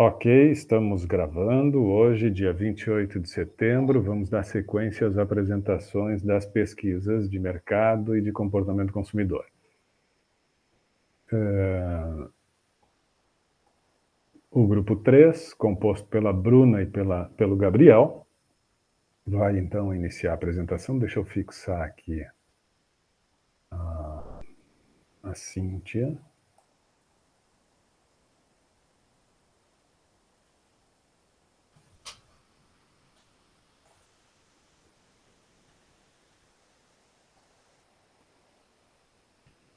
Ok, estamos gravando. Hoje, dia 28 de setembro, vamos dar sequência às apresentações das pesquisas de mercado e de comportamento do consumidor. O grupo 3, composto pela Bruna e pelo Gabriel, vai então iniciar a apresentação. Deixa eu fixar aqui a Cíntia.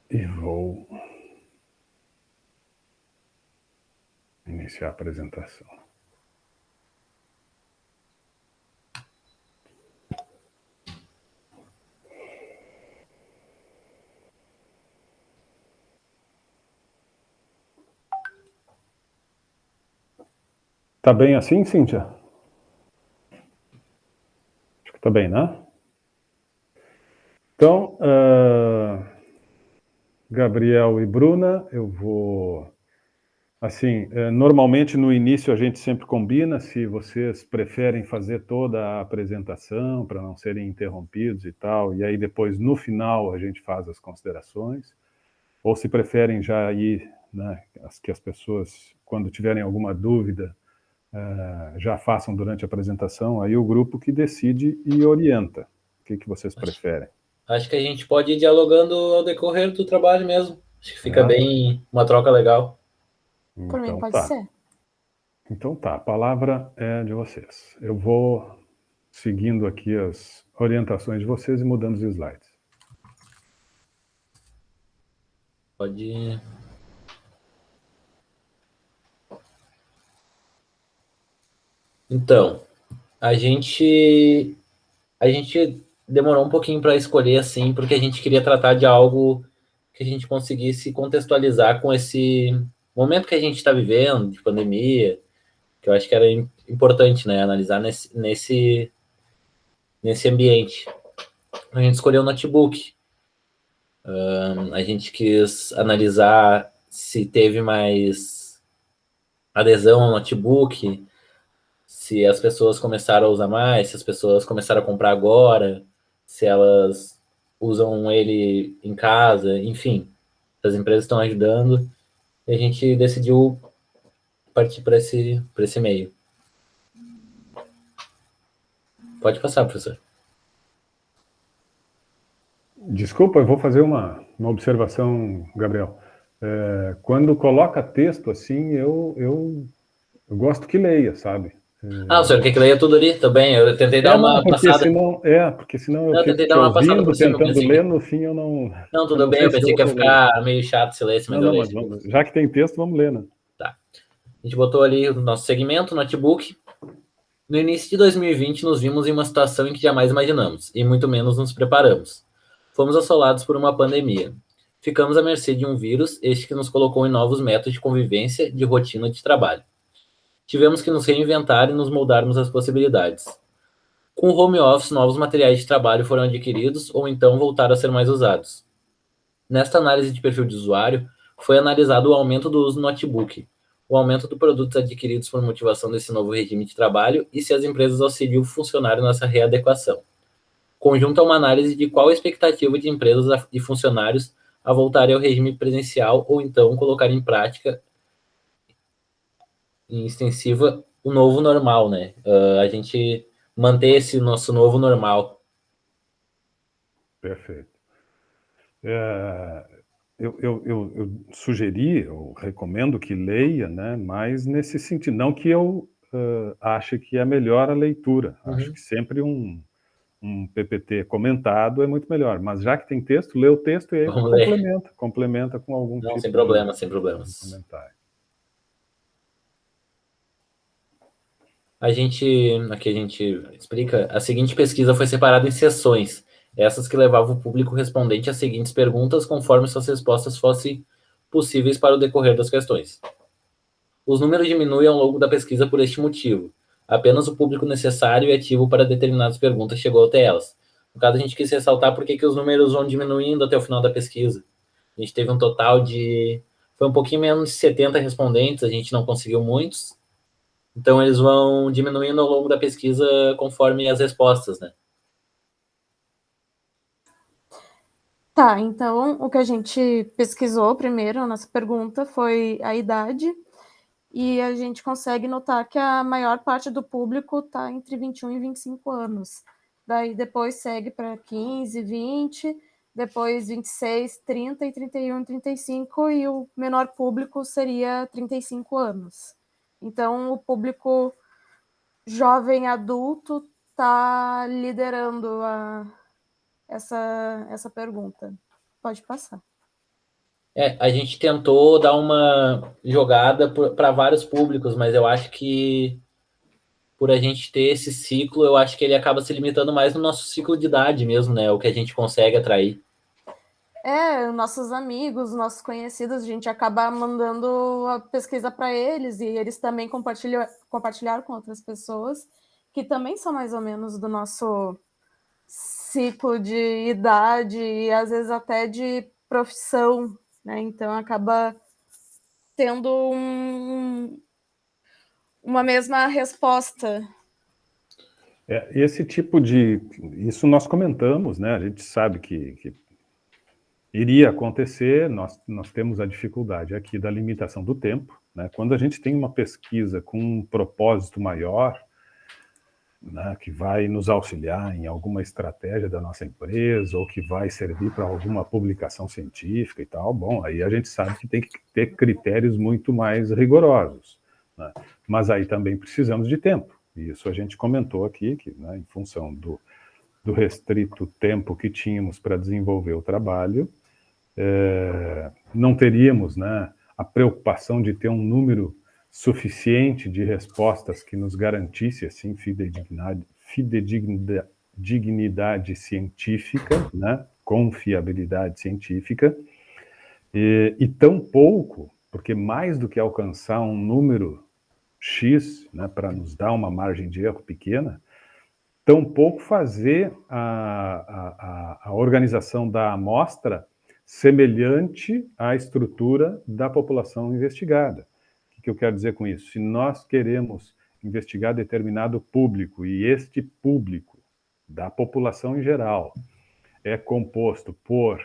E vou iniciar a apresentação. Tá bem assim, Cíntia? Acho que tá bem, né? Então, Gabriel e Bruna, eu vou... Assim, normalmente no início a gente sempre combina se vocês preferem fazer toda a apresentação para não serem interrompidos e tal, e aí depois no final a gente faz as considerações, ou se preferem já ir, né, que as pessoas, quando tiverem alguma dúvida, já façam durante a apresentação, aí o grupo que decide e orienta. O que vocês preferem? Acho que a gente pode ir dialogando ao decorrer do trabalho mesmo. Acho que fica bem uma troca legal. Por mim, Então pode tá. ser. Então tá, a palavra é de vocês. Eu vou seguindo aqui as orientações de vocês e mudando os slides. Pode ir. Então, a gente demorou um pouquinho para escolher assim, porque a gente queria tratar de algo que a gente conseguisse contextualizar com esse momento que a gente está vivendo, de pandemia, que eu acho que era importante, né, analisar nesse ambiente. A gente escolheu o notebook. A gente quis analisar se teve mais adesão ao notebook, se as pessoas começaram a usar mais, se as pessoas começaram a comprar agora, se elas usam ele em casa, enfim. As empresas estão ajudando e a gente decidiu partir para esse meio. Pode passar, professor. Desculpa, eu vou fazer uma observação, Gabriel. Quando coloca texto assim, eu gosto que leia, sabe? O senhor quer que leia tudo ali também? Eu tentei dar não, uma passada. porque senão eu Eu fico tentei te dar uma passada ouvindo, por cima, eu tentando pensei ler, que... no fim eu Não, eu tudo não bem, sei eu se pensei dou que ia para ler. ficar meio chato se lesse, mas eu Não, mas leio. já que tem texto, vamos ler, né? Tá. A gente botou ali o nosso segmento, notebook. No início de 2020, nos vimos em uma situação em que jamais imaginamos, e muito menos nos preparamos. Fomos assolados por uma pandemia. Ficamos à mercê de um vírus, este que nos colocou em novos métodos de convivência, de rotina de trabalho. Tivemos que nos reinventar e nos moldarmos às possibilidades. Com o home office, novos materiais de trabalho foram adquiridos ou então voltaram a ser mais usados. Nesta análise de perfil de usuário, foi analisado o aumento do uso do notebook, o aumento de produtos adquiridos por motivação desse novo regime de trabalho e se as empresas auxiliam o funcionário nessa readequação. Conjunto a uma análise de qual a expectativa de empresas e funcionários a voltarem ao regime presencial ou então colocar em prática, em extensiva, o novo normal, né? A gente manter esse nosso novo normal. Perfeito. Eu sugeri, eu recomendo que leia, né, mas nesse sentido, não que eu ache que é melhor a leitura, acho que sempre um PPT comentado é muito melhor, mas já que tem texto, lê o texto e aí complementa com algum Não, tipo sem de problemas. comentário. Aqui a gente explica, a seguinte pesquisa foi separada em seções, essas que levavam o público respondente às seguintes perguntas conforme suas respostas fossem possíveis para o decorrer das questões. Os números diminuem ao longo da pesquisa por este motivo. Apenas o público necessário e ativo para determinadas perguntas chegou até elas. No caso, a gente quis ressaltar por que os números vão diminuindo até o final da pesquisa. A gente teve um total de... Foi um pouquinho menos de 70 respondentes, a gente não conseguiu muitos, Então, eles vão diminuindo ao longo da pesquisa conforme as respostas, né? Tá, então o que a gente pesquisou primeiro, a nossa pergunta foi a idade, e a gente consegue notar que a maior parte do público está entre 21 e 25 anos. Daí depois segue para 15, 20, depois 26, 30 e 31, 35, e o menor público seria 35 anos. Então o público jovem adulto está liderando essa pergunta. Pode passar. A gente tentou dar uma jogada para vários públicos, mas eu acho que por a gente ter esse ciclo, eu acho que ele acaba se limitando mais no nosso ciclo de idade mesmo, né? O que a gente consegue atrair. Nossos amigos, nossos conhecidos, a gente acaba mandando a pesquisa para eles e eles também compartilharam com outras pessoas que também são mais ou menos do nosso ciclo de idade e às vezes até de profissão, né? Então acaba tendo uma mesma resposta. Esse tipo de... Isso nós comentamos, né? A gente sabe que iria acontecer, nós temos a dificuldade aqui da limitação do tempo, né? Quando a gente tem uma pesquisa com um propósito maior, né, que vai nos auxiliar em alguma estratégia da nossa empresa ou que vai servir para alguma publicação científica e tal, bom, aí a gente sabe que tem que ter critérios muito mais rigorosos, né? Mas aí também precisamos de tempo, e isso a gente comentou aqui, que, né, em função do restrito tempo que tínhamos para desenvolver o trabalho, não teríamos, né, a preocupação de ter um número suficiente de respostas que nos garantisse assim fidedignidade científica, né, confiabilidade científica, e tão pouco, porque mais do que alcançar um número X, né, para nos dar uma margem de erro pequena, tão pouco fazer a organização da amostra semelhante à estrutura da população investigada. O que eu quero dizer com isso? Se nós queremos investigar determinado público, e este público da população em geral é composto por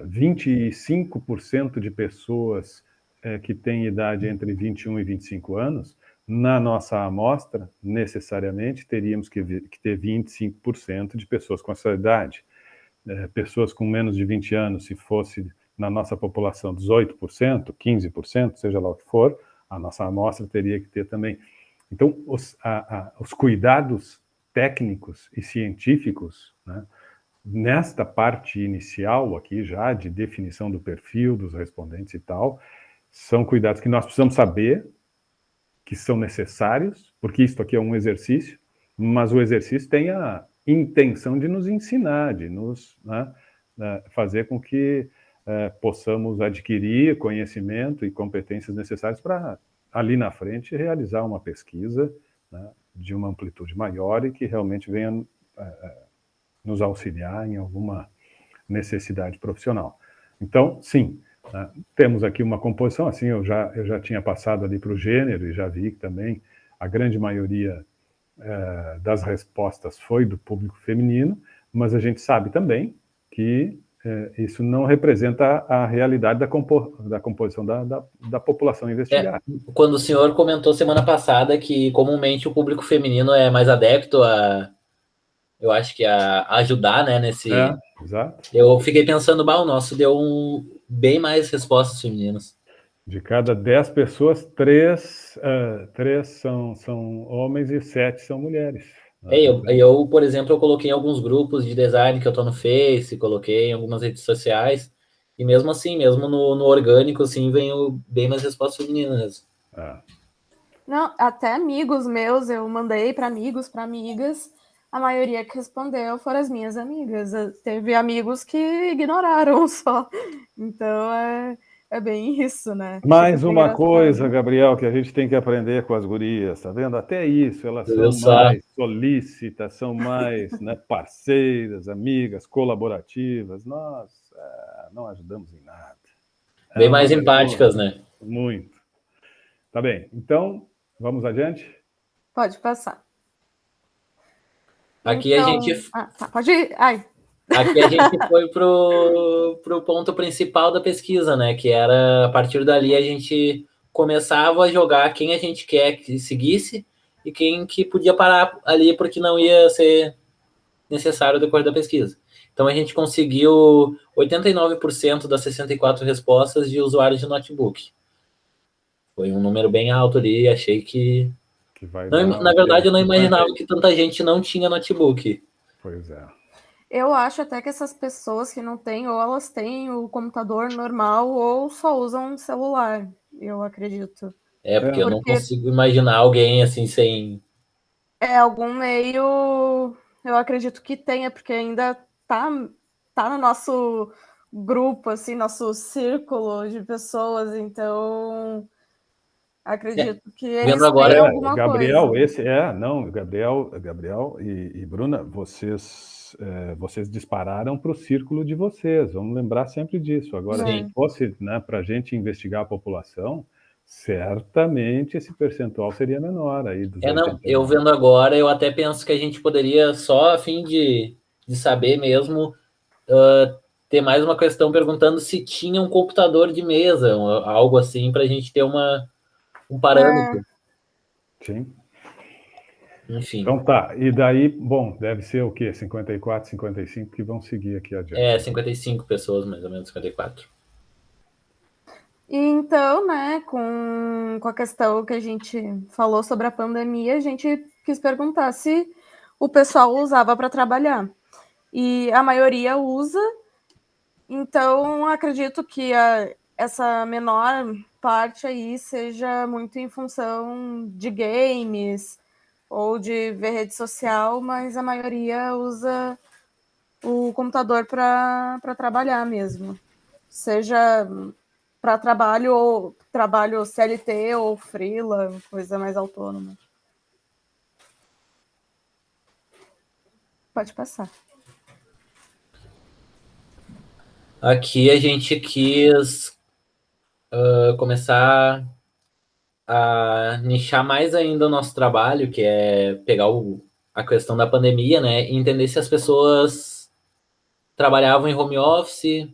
25% de pessoas que têm idade entre 21 e 25 anos, na nossa amostra, necessariamente, teríamos que ter 25% de pessoas com essa idade. Pessoas com menos de 20 anos, se fosse na nossa população 18%, 15%, seja lá o que for, a nossa amostra teria que ter também. Então, os cuidados técnicos e científicos, né, nesta parte inicial aqui já, de definição do perfil dos respondentes e tal, são cuidados que nós precisamos saber que são necessários, porque isso aqui é um exercício, mas o exercício tem a intenção de nos ensinar, de nos, né, fazer com que possamos adquirir conhecimento e competências necessárias para, ali na frente, realizar uma pesquisa, né, de uma amplitude maior e que realmente venha nos auxiliar em alguma necessidade profissional. Então, sim, temos aqui uma composição, assim, eu já tinha passado ali para o gênero e já vi que também a grande maioria das respostas foi do público feminino, mas a gente sabe também que isso não representa a realidade da composição da população investigada. Quando o senhor comentou semana passada que comumente o público feminino é mais adepto eu acho que a ajudar, né, nesse... Exato. Eu fiquei pensando, o nosso deu bem mais respostas femininas. De cada 10 pessoas, 3 são homens e 7 são mulheres. Eu, por exemplo, eu coloquei em alguns grupos de design que eu tô no Face, coloquei em algumas redes sociais, e mesmo assim, mesmo no orgânico, assim, vem bem mais respostas femininas. Não, até amigos meus, eu mandei para amigos, para amigas, a maioria que respondeu foram as minhas amigas. Teve amigos que ignoraram só. Então é bem isso, né? Mais uma coisa, Gabriel, que a gente tem que aprender com as gurias, tá vendo? Até isso, elas são mais solícitas, são mais, né, parceiras, amigas, colaborativas. Nós não ajudamos em nada. Bem mais empáticas, né? Muito. Tá bem, então, Vamos adiante? Pode passar. Aqui a gente tá, pode ir. Ai. Aqui a gente foi pro ponto principal da pesquisa, né? Que era, a partir dali, a gente começava a jogar quem a gente quer que seguisse e quem que podia parar ali porque não ia ser necessário depois da pesquisa. Então a gente conseguiu 89% das 64 respostas de usuários de notebook. Foi um número bem alto ali, achei que... vai Não, dar na o quê? verdade, eu não 50 imaginava aí. que tanta gente não tinha notebook. Pois é. Eu acho até que essas pessoas que não têm, ou elas têm o computador normal, ou só usam um celular, eu acredito. Porque eu não Porque consigo imaginar alguém assim sem... é algum meio, eu acredito que tenha, porque ainda tá no nosso grupo, assim, nosso círculo de pessoas, então acredito que Vendo eles agora, têm O alguma Gabriel, coisa. Gabriel e Bruna, vocês dispararam para o círculo de vocês, vamos lembrar sempre disso. Agora, sim, se fosse, né, para a gente investigar a população, certamente esse percentual seria menor aí dos não, eu 89. vendo agora, eu até penso que a gente poderia, só a fim de saber mesmo, ter mais uma questão perguntando se tinha um computador de mesa, algo assim, para a gente ter um É, parâmetro. Sim. Enfim, Então tá, e daí, bom, deve ser o quê? 54, 55 que vão seguir aqui adiante. 55 pessoas, mais ou menos, 54. e então, né, com a questão que a gente falou sobre a pandemia, a gente quis perguntar se o pessoal usava para trabalhar. E a maioria usa, então acredito que essa menor parte aí seja muito em função de games ou de ver rede social, mas a maioria usa o computador para trabalhar mesmo. Seja para trabalho ou trabalho CLT ou freela, coisa mais autônoma. Pode passar. Aqui a gente quis começar a nichar mais ainda o nosso trabalho, que é pegar a questão da pandemia, né, e entender se as pessoas trabalhavam em home office,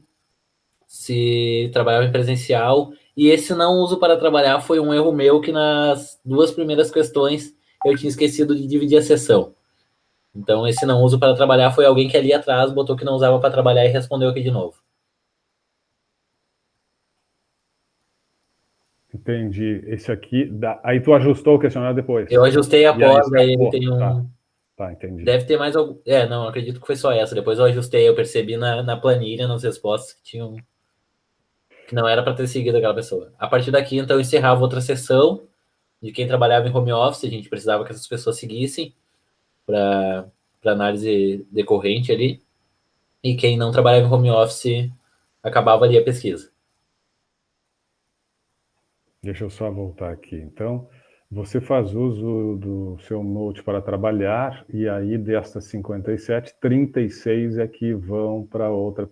se trabalhavam em presencial, e esse não uso para trabalhar foi um erro meu, que nas duas primeiras questões eu tinha esquecido de dividir a sessão. Então, esse não uso para trabalhar foi alguém que ali atrás botou que não usava para trabalhar e respondeu aqui de novo. Entendi. Esse aqui, aí tu ajustou o questionário depois. Eu ajustei E aí após, aí ele escapou. tem Tá, um... tá, entendi. Deve ter mais algum... não, acredito que foi só essa. Depois eu ajustei, eu percebi na planilha, nas respostas, que tinham... que não era para ter seguido aquela pessoa. A partir daqui, então, eu encerrava outra sessão de quem trabalhava em home office, a gente precisava que essas pessoas seguissem para análise decorrente ali, e quem não trabalhava em home office acabava ali a pesquisa. Deixa eu só voltar aqui. Então, você faz uso do seu Note para trabalhar, e aí destas 57, 36 é que vão para outra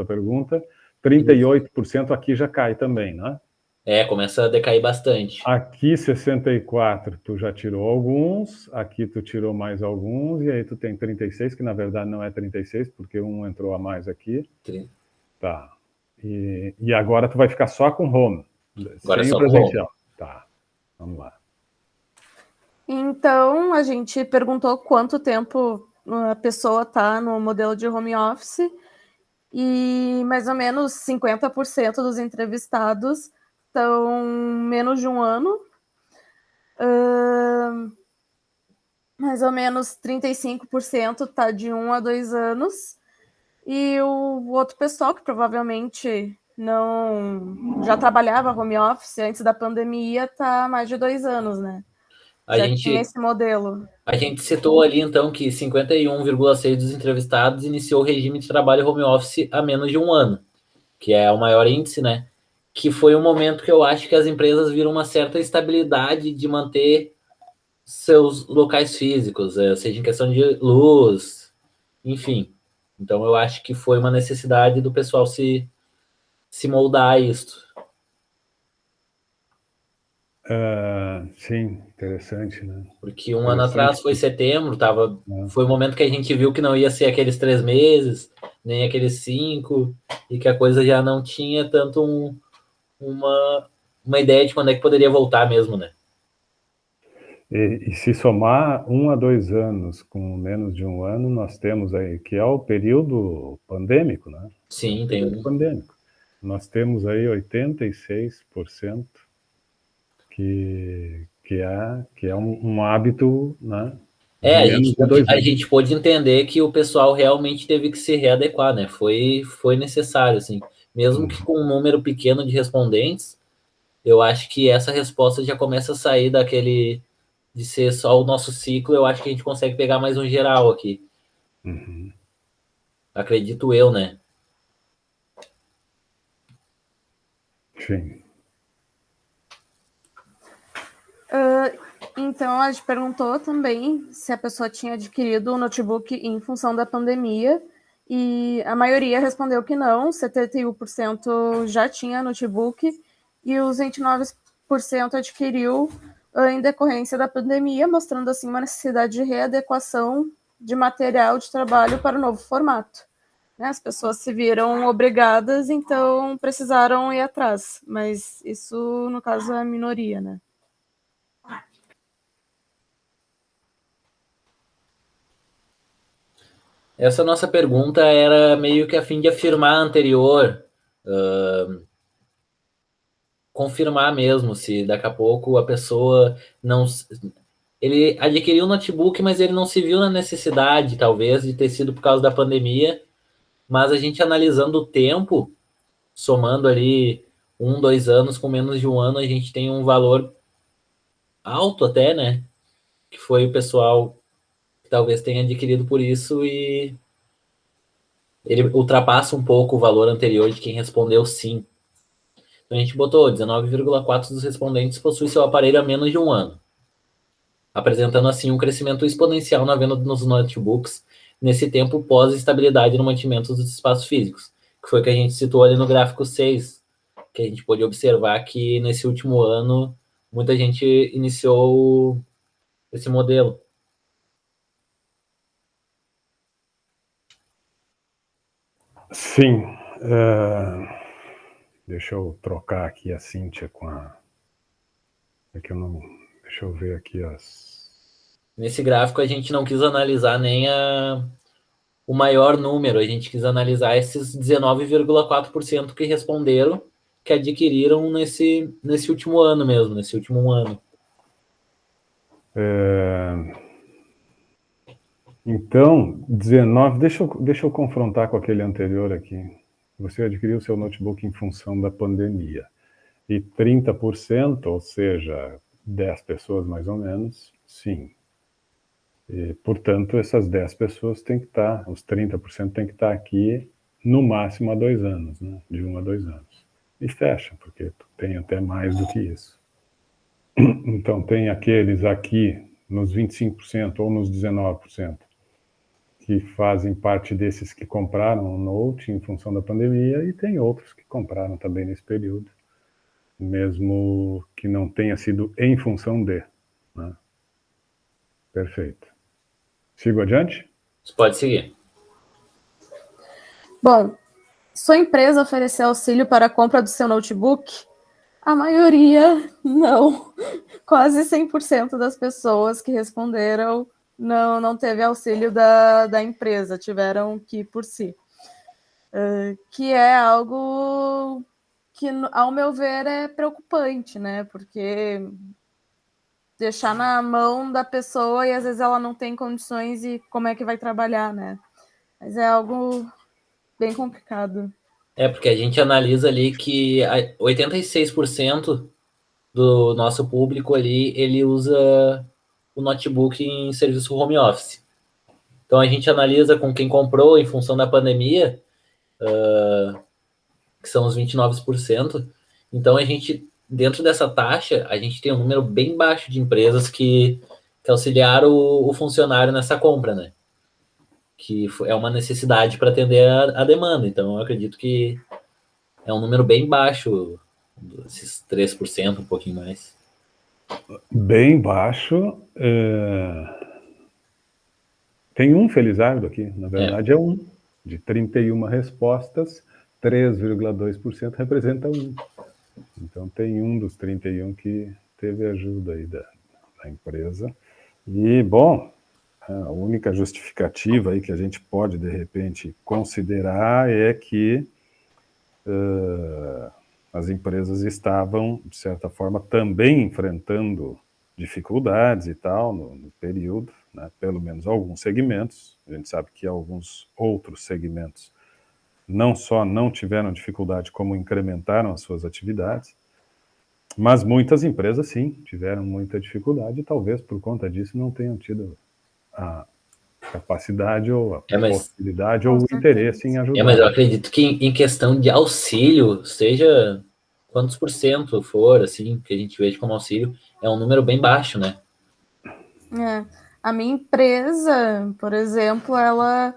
pergunta. 38% aqui já cai também, né? Começa a decair bastante. Aqui 64, tu já tirou alguns, aqui tu tirou mais alguns, e aí tu tem 36, que na verdade não é 36, porque um entrou a mais aqui. Tá. E agora tu vai ficar só com home, Agora é sem o só com home. presencial. Tá, vamos lá. Então, a gente perguntou quanto tempo a pessoa está no modelo de home office e mais ou menos 50% dos entrevistados estão menos de um ano. Mais ou menos 35% está de 1 a 2 anos. E o outro pessoal, que provavelmente não já trabalhava home office antes da pandemia, está mais de 2 anos, né? Já tinha esse modelo. A gente citou ali, então, que 51,6% dos entrevistados iniciou o regime de trabalho home office há menos de um ano, que é o maior índice, né? Que foi um momento que eu acho que as empresas viram uma certa estabilidade de manter seus locais físicos, seja em questão de luz, enfim. Então, eu acho que foi uma necessidade do pessoal se moldar a isto. Sim, interessante, né? Porque um ano atrás foi setembro, foi o momento que a gente viu que não ia ser aqueles 3 meses, nem aqueles 5, e que a coisa já não tinha tanto uma ideia de quando é que poderia voltar mesmo, né? E se somar 1 a 2 anos com menos de 1 ano, nós temos aí, que é o período pandêmico, né? Sim, tem um pandêmico. Nós temos aí 86% que é um hábito, né? A gente pôde entender que o pessoal realmente teve que se readequar, né? Foi necessário, assim. Mesmo que com um número pequeno de respondentes, eu acho que essa resposta já começa a sair daquele de ser só o nosso ciclo. Eu acho que a gente consegue pegar mais um geral aqui. Uhum. Acredito eu, né? Sim. Então, a gente perguntou também se a pessoa tinha adquirido o notebook em função da pandemia, e a maioria respondeu que não, 71% já tinha notebook, e os 29% adquiriu em decorrência da pandemia, mostrando assim uma necessidade de readequação de material de trabalho para o novo formato. As pessoas se viram obrigadas, então precisaram ir atrás, mas isso, no caso, é a minoria, né? Essa nossa pergunta era meio que a fim de afirmar a anterior, confirmar mesmo se daqui a pouco a pessoa não. Ele adquiriu um notebook, mas ele não se viu na necessidade, talvez, de ter sido por causa da pandemia. Mas a gente analisando o tempo, somando ali 1, 2 anos com menos de um ano, a gente tem um valor alto até, né? Que foi o pessoal que talvez tenha adquirido por isso, e ele ultrapassa um pouco o valor anterior de quem respondeu sim. Então a gente botou 19,4% dos respondentes possui seu aparelho há menos de um ano, apresentando assim um crescimento exponencial na venda dos notebooks nesse tempo pós-estabilidade no mantimento dos espaços físicos, que foi o que a gente citou ali no gráfico 6, que a gente pôde observar que nesse último ano muita gente iniciou esse modelo. Sim. Deixa eu trocar aqui a Cíntia com a... É que eu não... Deixa eu ver aqui as... Nesse gráfico a gente não quis analisar nem o maior número, a gente quis analisar esses 19,4% que responderam, que adquiriram nesse último ano mesmo, nesse último ano. Então, 19... Deixa eu confrontar com aquele anterior aqui. Você adquiriu seu notebook em função da pandemia. E 30%, ou seja, 10 pessoas mais ou menos, sim. E, portanto, essas 10 pessoas têm que estar, os 30% têm que estar aqui no máximo há 2 anos, né? De 1 a 2 anos. E fecha, porque tem até mais do que isso. Então, tem aqueles aqui nos 25% ou nos 19% que fazem parte desses que compraram o Note em função da pandemia, e tem outros que compraram também nesse período, mesmo que não tenha sido em função de, né? Perfeito. Sigo adiante? Você pode seguir. Bom, sua empresa ofereceu auxílio para a compra do seu notebook? A maioria não. Quase 100% das pessoas que responderam não teve auxílio da empresa, tiveram que ir por si. Que é algo que, ao meu ver, é preocupante, né? Porque deixar na mão da pessoa e às vezes ela não tem condições, e como é que vai trabalhar, né? Mas é algo bem complicado. Porque a gente analisa ali que 86% do nosso público ali, ele usa o notebook em serviço home office. Então a gente analisa com quem comprou em função da pandemia, que são os 29%. Então a gente, dentro dessa taxa, a gente tem um número bem baixo de empresas que auxiliaram o funcionário nessa compra, né? Que é uma necessidade para atender a demanda. Então eu acredito que é um número bem baixo, esses 3%, um pouquinho mais. Bem baixo. Tem um felizardo aqui, na verdade é um. De 31 respostas, 3,2% representa um. Então tem um dos 31 que teve ajuda aí da empresa. E, bom, a única justificativa aí que a gente pode, de repente, considerar é que as empresas estavam, de certa forma, também enfrentando dificuldades e tal no período, né? Pelo menos alguns segmentos. A gente sabe que alguns outros segmentos não só não tiveram dificuldade, como incrementaram as suas atividades, mas muitas empresas, sim, tiveram muita dificuldade e talvez por conta disso não tenham tido a capacidade ou a possibilidade ou o interesse em ajudar. Mas eu acredito que em questão de auxílio, seja quantos por cento for, assim, que a gente veja como auxílio, é um número bem baixo, né? A minha empresa, por exemplo, ela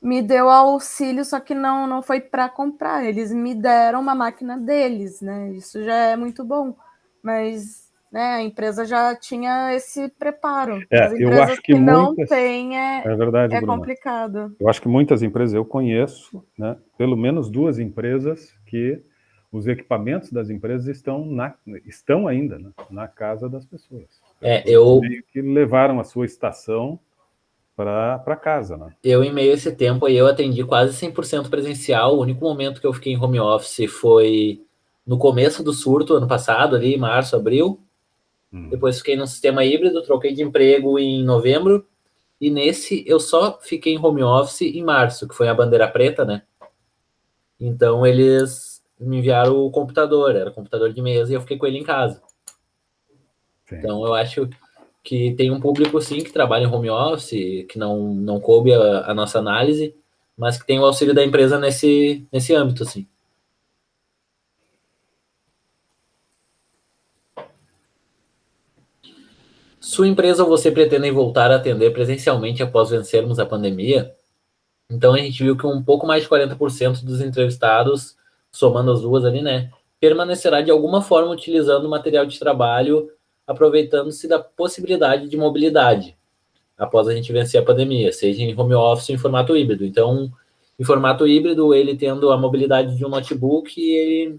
me deu auxílio, só que não foi para comprar. Eles me deram uma máquina deles, né? Isso já é muito bom. Mas, né, a empresa já tinha esse preparo. As eu empresas acho que não muitas... têm É verdade, Bruna. complicado. Eu acho que muitas empresas, eu conheço, né, pelo menos 2 empresas que os equipamentos das empresas estão ainda, né, na casa das pessoas. Meio que levaram a sua estação para casa, né? Eu, em meio a esse tempo aí, eu atendi quase 100% presencial. O único momento que eu fiquei em home office foi no começo do surto, ano passado, ali, março, abril. Depois fiquei no sistema híbrido, troquei de emprego em novembro. E nesse eu só fiquei em home office em março, que foi a bandeira preta, né? Então eles me enviaram o computador, era computador de mesa, e eu fiquei com ele em casa. Sim. Então eu acho que tem um público, sim, que trabalha em home office, que não coube a nossa análise, mas que tem o auxílio da empresa nesse âmbito, assim. Sua empresa ou você pretendem voltar a atender presencialmente após vencermos a pandemia? Então a gente viu que um pouco mais de 40% dos entrevistados, somando as duas ali, né, permanecerá de alguma forma utilizando o material de trabalho, aproveitando-se da possibilidade de mobilidade após a gente vencer a pandemia, seja em home office ou em formato híbrido. Então, em formato híbrido, ele tendo a mobilidade de um notebook,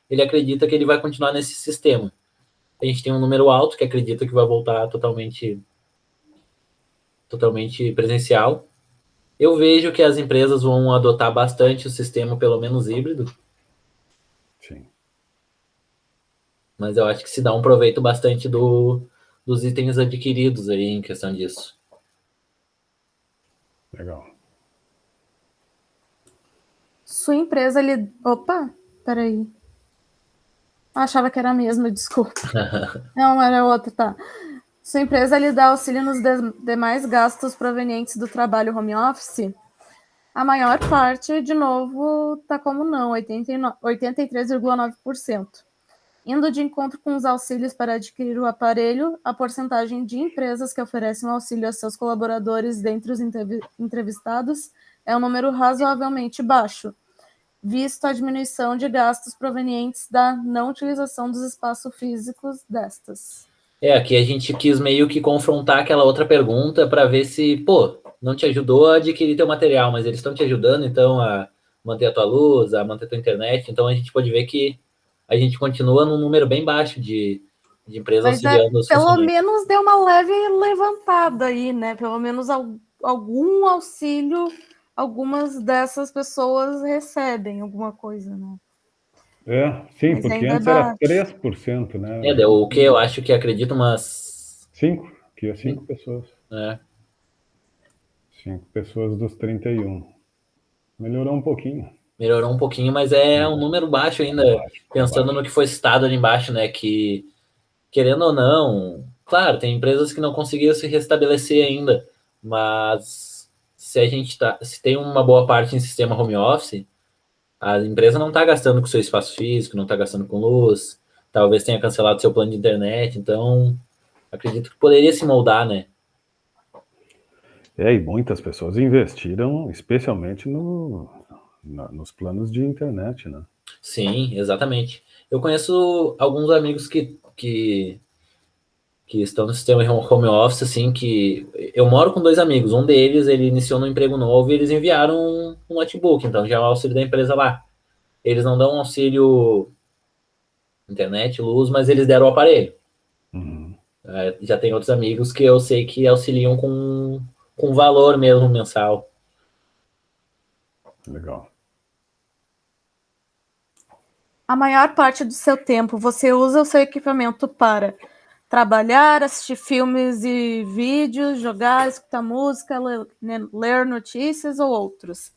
ele acredita que ele vai continuar nesse sistema. A gente tem um número alto que acredita que vai voltar totalmente presencial. Eu vejo que as empresas vão adotar bastante o sistema, pelo menos híbrido. Sim. Mas eu acho que se dá um proveito bastante dos itens adquiridos aí em questão disso. Legal. Sua empresa Opa, peraí. Achava que era a mesma, desculpa. Não, era outra, tá. Sua empresa lhe dá auxílio nos demais gastos provenientes do trabalho home office? A maior parte, de novo, tá como não, 83,9%. Indo de encontro com os auxílios para adquirir o aparelho, a porcentagem de empresas que oferecem auxílio a seus colaboradores dentre os entrevistados é um número razoavelmente baixo, visto a diminuição de gastos provenientes da não utilização dos espaços físicos destas. Aqui a gente quis meio que confrontar aquela outra pergunta para ver se, pô, não te ajudou a adquirir teu material, mas eles estão te ajudando, então, a manter a tua luz, a manter a tua internet. Então, a gente pode ver que a gente continua num número bem baixo de empresas auxiliando os funcionários. Pelo menos deu uma leve levantada aí, né? Pelo menos algum auxílio, algumas dessas pessoas recebem alguma coisa, né? Sim, mas porque antes era 3%, né? Deu o quê? Eu acho que acredito umas... 5 pessoas. 5 pessoas dos 31. Melhorou um pouquinho. Melhorou um pouquinho, mas é um número baixo ainda, pensando no que foi citado ali embaixo, né? Que, querendo ou não, claro, tem empresas que não conseguiram se restabelecer ainda, mas se tem uma boa parte em sistema home office, a empresa não está gastando com seu espaço físico, não está gastando com luz, talvez tenha cancelado seu plano de internet, então acredito que poderia se moldar, né? E muitas pessoas investiram, especialmente nos planos de internet, né? Sim, exatamente. Eu conheço alguns amigos que estão no sistema home office, assim, que eu moro com 2 amigos. Um deles, ele iniciou no emprego novo e eles enviaram um notebook, então já é o auxílio da empresa lá. Eles não dão auxílio internet, luz, mas eles deram o aparelho. Uhum. Já tem outros amigos que eu sei que auxiliam com valor mesmo mensal. Legal. A maior parte do seu tempo você usa o seu equipamento para trabalhar, assistir filmes e vídeos, jogar, escutar música, ler notícias ou outros.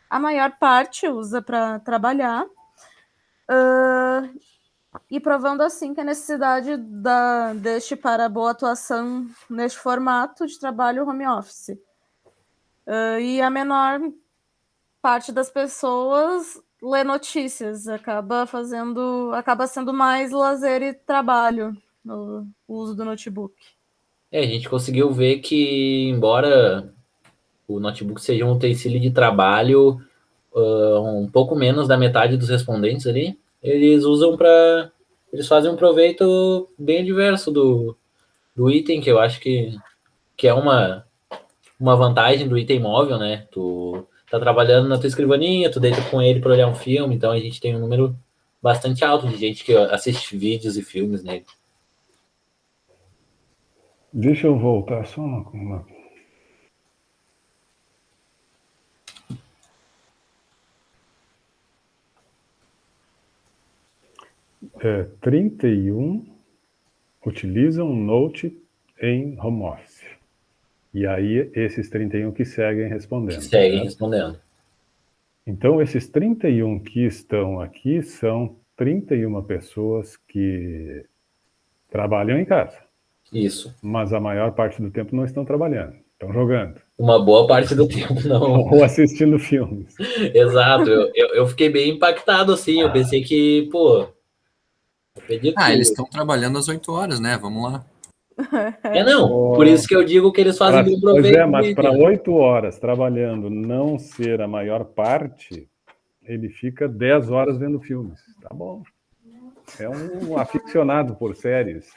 A maior parte usa para trabalhar, e provando assim que a necessidade deste para boa atuação neste formato de trabalho home office. E a menor parte das pessoas lê notícias, acaba sendo mais lazer e trabalho no uso do notebook. A gente conseguiu ver que, embora o notebook seja um utensílio de trabalho, um pouco menos da metade dos respondentes ali, eles fazem um proveito bem diverso do item, que eu acho que é uma vantagem do item móvel, né? Tu tá trabalhando na tua escrivaninha, tu deita com ele para olhar um filme, então a gente tem um número bastante alto de gente que assiste vídeos e filmes nele. Deixa eu voltar só uma... É, 31 utilizam Note em home office. E aí, esses 31 que seguem respondendo. Que seguem respondendo. Então, esses 31 que estão aqui são 31 pessoas que trabalham em casa. Isso. Mas a maior parte do tempo não estão trabalhando, estão jogando. Uma boa parte do tempo não. Ou assistindo filmes. Exato, eu fiquei bem impactado, assim, eu pensei que, pô, acredito que... Eles estão trabalhando às 8 horas, né? Vamos lá. Não, por isso que eu digo que eles fazem bom proveito. Pois mas para 8 horas trabalhando não ser a maior parte, ele fica 10 horas vendo filmes. Tá bom. É um aficionado por séries.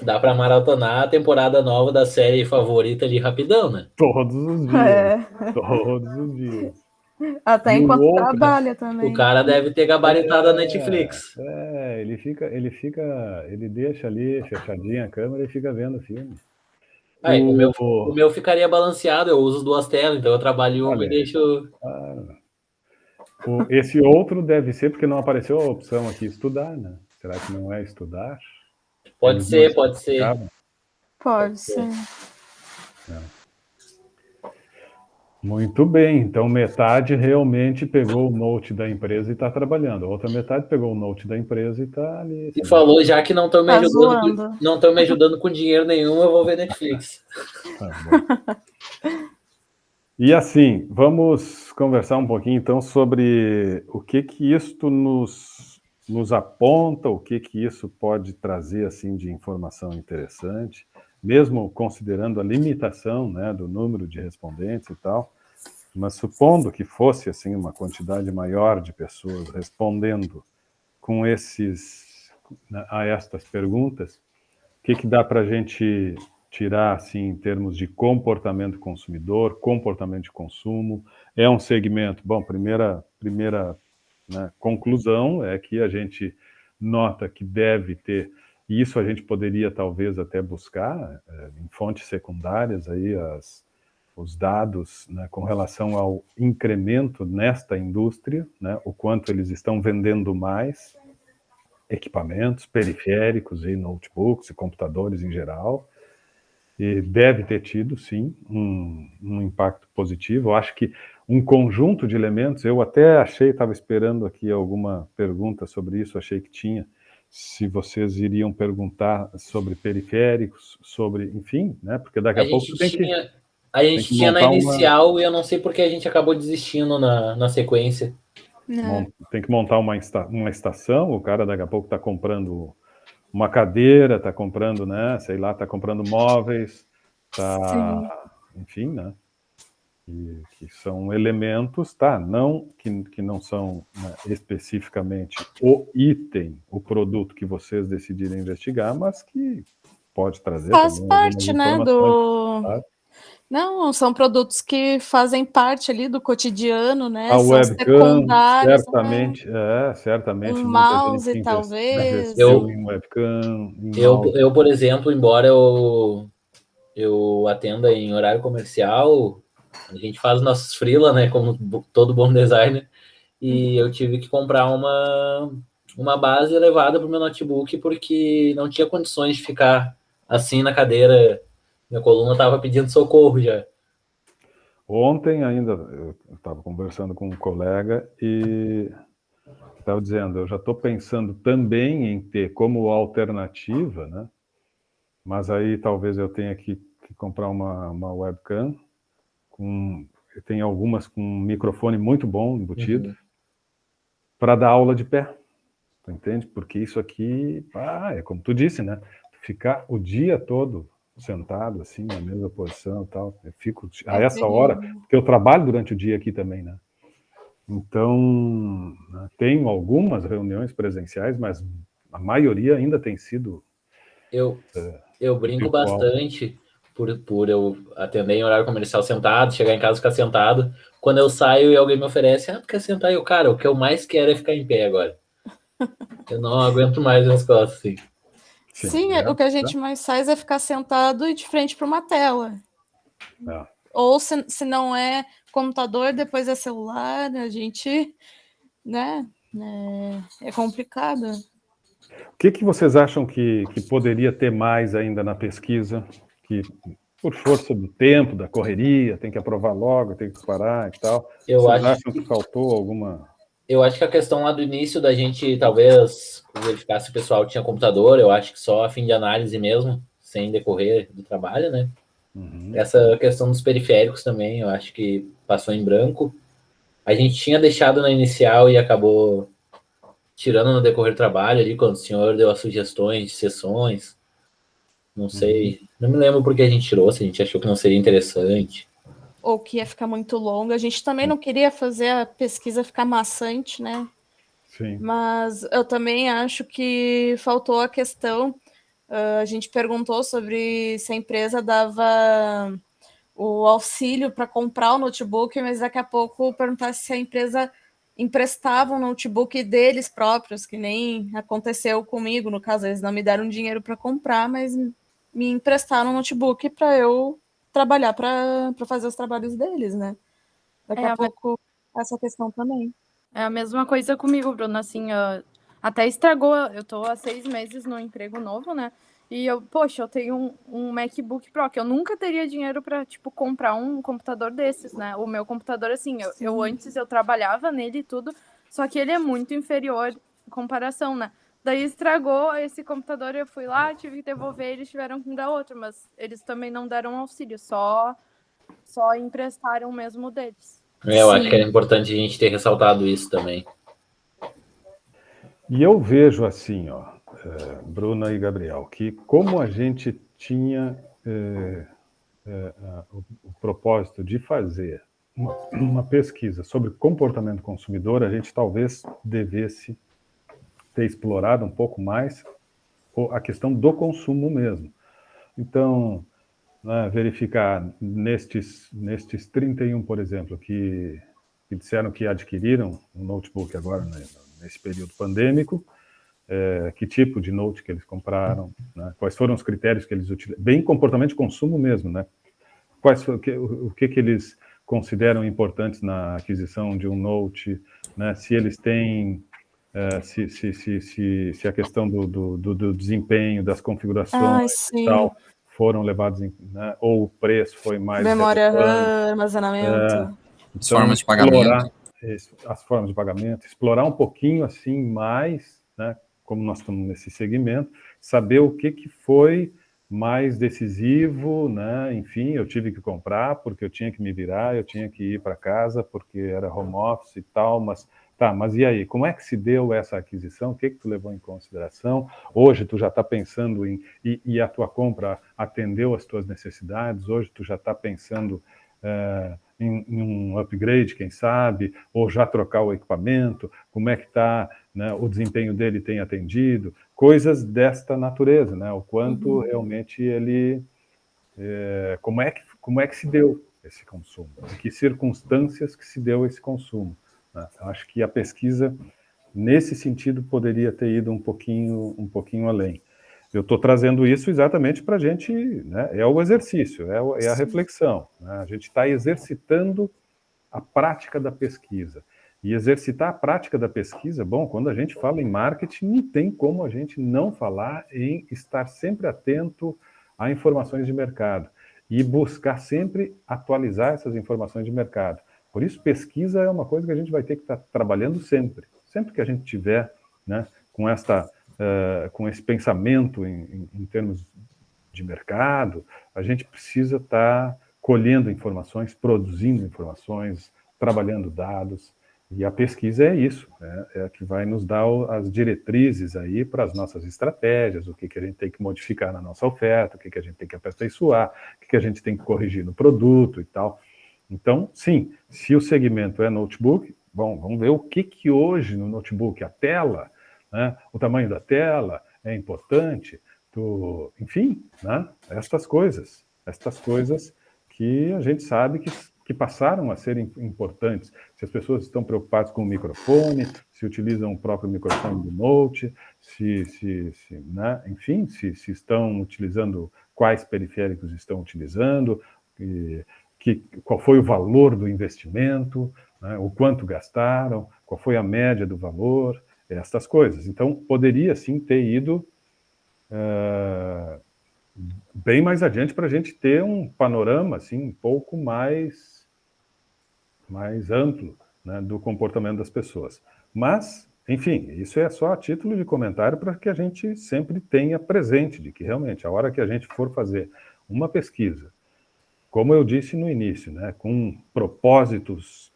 Dá pra maratonar a temporada nova da série favorita ali rapidão, né? Todos os dias. Todos os dias. Até enquanto trabalha também. O cara deve ter gabaritado a Netflix. Ele deixa ali fechadinha a câmera e fica vendo o filme. O meu ficaria balanceado, eu uso 2 telas, então eu trabalho uma e deixo... Esse outro deve ser porque não apareceu a opção aqui, estudar, né? Será que não é estudar? Pode ser. Pode ser. Muito bem, então metade realmente pegou o Note da empresa e está trabalhando. A outra metade pegou o Note da empresa e está ali. E falou, já que não estão me ajudando com dinheiro nenhum, eu vou ver Netflix. Tá bom. E assim, vamos conversar um pouquinho então sobre o que isto nos aponta, o que isso pode trazer assim de informação interessante, mesmo considerando a limitação, né, do número de respondentes e tal, mas supondo que fosse assim uma quantidade maior de pessoas respondendo com a estas perguntas, o que dá para a gente tirar assim em termos de comportamento consumidor, comportamento de consumo? É um segmento, bom, primeira né, conclusão é que a gente nota que deve ter, e isso a gente poderia talvez até buscar em fontes secundárias aí os dados, né, com relação ao incremento nesta indústria, né, o quanto eles estão vendendo mais equipamentos, periféricos e notebooks e computadores em geral, e deve ter tido, sim, um impacto positivo. Eu acho que um conjunto de elementos, eu até estava esperando aqui alguma pergunta sobre isso, achei que tinha, se vocês iriam perguntar sobre periféricos, sobre, enfim, né, porque daqui a pouco a gente tinha na inicial e eu não sei porque a gente acabou desistindo na sequência. Tem que montar uma estação, o cara daqui a pouco está comprando uma cadeira, está comprando, né, sei lá, está comprando móveis, enfim, né. que são elementos, tá? Não que não são, né, especificamente o item, o produto que vocês decidirem investigar, mas que pode trazer Faz também algumas parte, né, informações. Tá? Não, são produtos que fazem parte ali do cotidiano, né? A São webcam, secundários, certamente um muita mouse, gente talvez. investiu em webcam, em mouse. Eu, por exemplo, embora eu atenda em horário comercial, a gente faz nossos freela, né, como todo bom designer, e eu tive que comprar uma base elevada para o meu notebook porque não tinha condições de ficar assim na cadeira. Minha coluna estava pedindo socorro já. Ontem ainda eu estava conversando com um colega e estava dizendo, eu já estou pensando também em ter como alternativa, né? Mas aí talvez eu tenha que comprar uma webcam, tem algumas com um microfone muito bom embutido, para dar aula de pé, tu entende? Porque isso aqui, é como tu disse, né? Ficar o dia todo sentado assim, na mesma posição e tal, eu fico a essa hora, porque eu trabalho durante o dia aqui também, né? Então, né, tenho algumas reuniões presenciais, mas a maioria ainda tem sido Eu brinco virtual. bastante por eu atender em horário comercial sentado, chegar em casa e ficar sentado. Quando eu saio e alguém me oferece, tu quer sentar? Eu, cara, o que eu mais quero é ficar em pé agora. Eu não aguento mais as costas, assim. Sim, o que a gente mais faz é ficar sentado e de frente para uma tela. É. Ou se não é computador, depois é celular, a gente, né, é complicado. O que vocês acham que poderia ter mais ainda na pesquisa, que por força do tempo, da correria, tem que aprovar logo, tem que parar e tal? Vocês acham que faltou alguma... Eu acho que a questão lá do início da gente talvez verificar se o pessoal tinha computador, eu acho que só a fim de análise mesmo, sem decorrer do trabalho, né? Essa questão dos periféricos também, eu acho que passou em branco. A gente tinha deixado na inicial e acabou tirando no decorrer do trabalho ali, quando o senhor deu as sugestões de sessões. Não sei, não me lembro porque a gente tirou, se a gente achou que não seria interessante. Ou que ia ficar muito longo. A gente também não queria fazer a pesquisa ficar maçante, né? Sim. Mas eu também acho que faltou a questão. A gente perguntou sobre se a empresa dava o auxílio para comprar o notebook, mas daqui a pouco perguntasse se a empresa emprestava um notebook deles próprios, que nem aconteceu comigo, no caso, eles não me deram dinheiro para comprar, mas me emprestaram um notebook para eu trabalhar para fazer os trabalhos deles, né? Daqui a pouco, essa questão também. É a mesma coisa comigo, Bruno, assim, até estragou, eu tô há 6 meses no emprego novo, né, e eu tenho um MacBook Pro, que eu nunca teria dinheiro pra, tipo, comprar um computador desses, né, o meu computador, assim, eu antes eu trabalhava nele e tudo, só que ele é muito inferior em comparação, né, daí estragou esse computador, eu fui lá, tive que devolver, eles tiveram que dar outro, mas eles também não deram auxílio, só emprestaram mesmo deles. Eu acho que é importante a gente ter ressaltado isso também. E eu vejo assim, Bruna e Gabriel, que como a gente tinha o propósito de fazer uma pesquisa sobre comportamento do consumidor, a gente talvez devesse ter explorado um pouco mais a questão do consumo mesmo. Então, né, verificar nestes 31, por exemplo, que disseram que adquiriram um notebook agora, né, nesse período pandêmico, que tipo de note que eles compraram, né, quais foram os critérios que eles utilizaram, bem comportamento de consumo mesmo, né? O que eles consideram importantes na aquisição de um note, né, se eles têm... se a questão do desempenho, das configurações e tal, foram levados em... Né, ou o preço foi mais... Memória RAM, armazenamento. Então, as formas de pagamento. As formas de pagamento, explorar um pouquinho assim mais, né, como nós estamos nesse segmento, saber o que foi mais decisivo, né? Enfim, eu tive que comprar porque eu tinha que me virar, eu tinha que ir para casa porque era home office e tal, mas e aí, como é que se deu essa aquisição? O que tu levou em consideração? Hoje tu já está pensando e a tua compra atendeu às tuas necessidades? Hoje tu já está pensando em um upgrade, quem sabe, ou já trocar o equipamento, como é que está, né, o desempenho dele tem atendido, coisas desta natureza, né, o quanto realmente ele... como é que se deu esse consumo, em que circunstâncias que se deu esse consumo, né? Eu acho que a pesquisa, nesse sentido, poderia ter ido um pouquinho além. Eu estou trazendo isso exatamente para a gente, né, é o exercício, é a reflexão, né? A gente está exercitando a prática da pesquisa. E exercitar a prática da pesquisa, bom, quando a gente fala em marketing, não tem como a gente não falar em estar sempre atento a informações de mercado e buscar sempre atualizar essas informações de mercado. Por isso, pesquisa é uma coisa que a gente vai ter que estar trabalhando sempre. Sempre que a gente tiver, né, com esse pensamento em termos de mercado, a gente precisa estar colhendo informações, produzindo informações, trabalhando dados, e a pesquisa é isso, né? É a que vai nos dar as diretrizes aí para as nossas estratégias, o que a gente tem que modificar na nossa oferta, o que a gente tem que aperfeiçoar, o que a gente tem que corrigir no produto e tal. Então, sim, se o segmento é notebook, bom, vamos ver o que hoje no notebook, a tela, né, o tamanho da tela é importante, enfim, né, estas coisas que a gente sabe que passaram a ser importantes. Se as pessoas estão preocupadas com o microfone, se utilizam o próprio microfone do Note, né, enfim, se estão utilizando, quais periféricos estão utilizando, qual foi o valor do investimento, né, o quanto gastaram, qual foi a média do valor, estas coisas. Então, poderia sim ter ido bem mais adiante para a gente ter um panorama assim, um pouco mais amplo, né, do comportamento das pessoas. Mas, enfim, isso é só a título de comentário para que a gente sempre tenha presente de que realmente, a hora que a gente for fazer uma pesquisa, como eu disse no início, né, com propósitos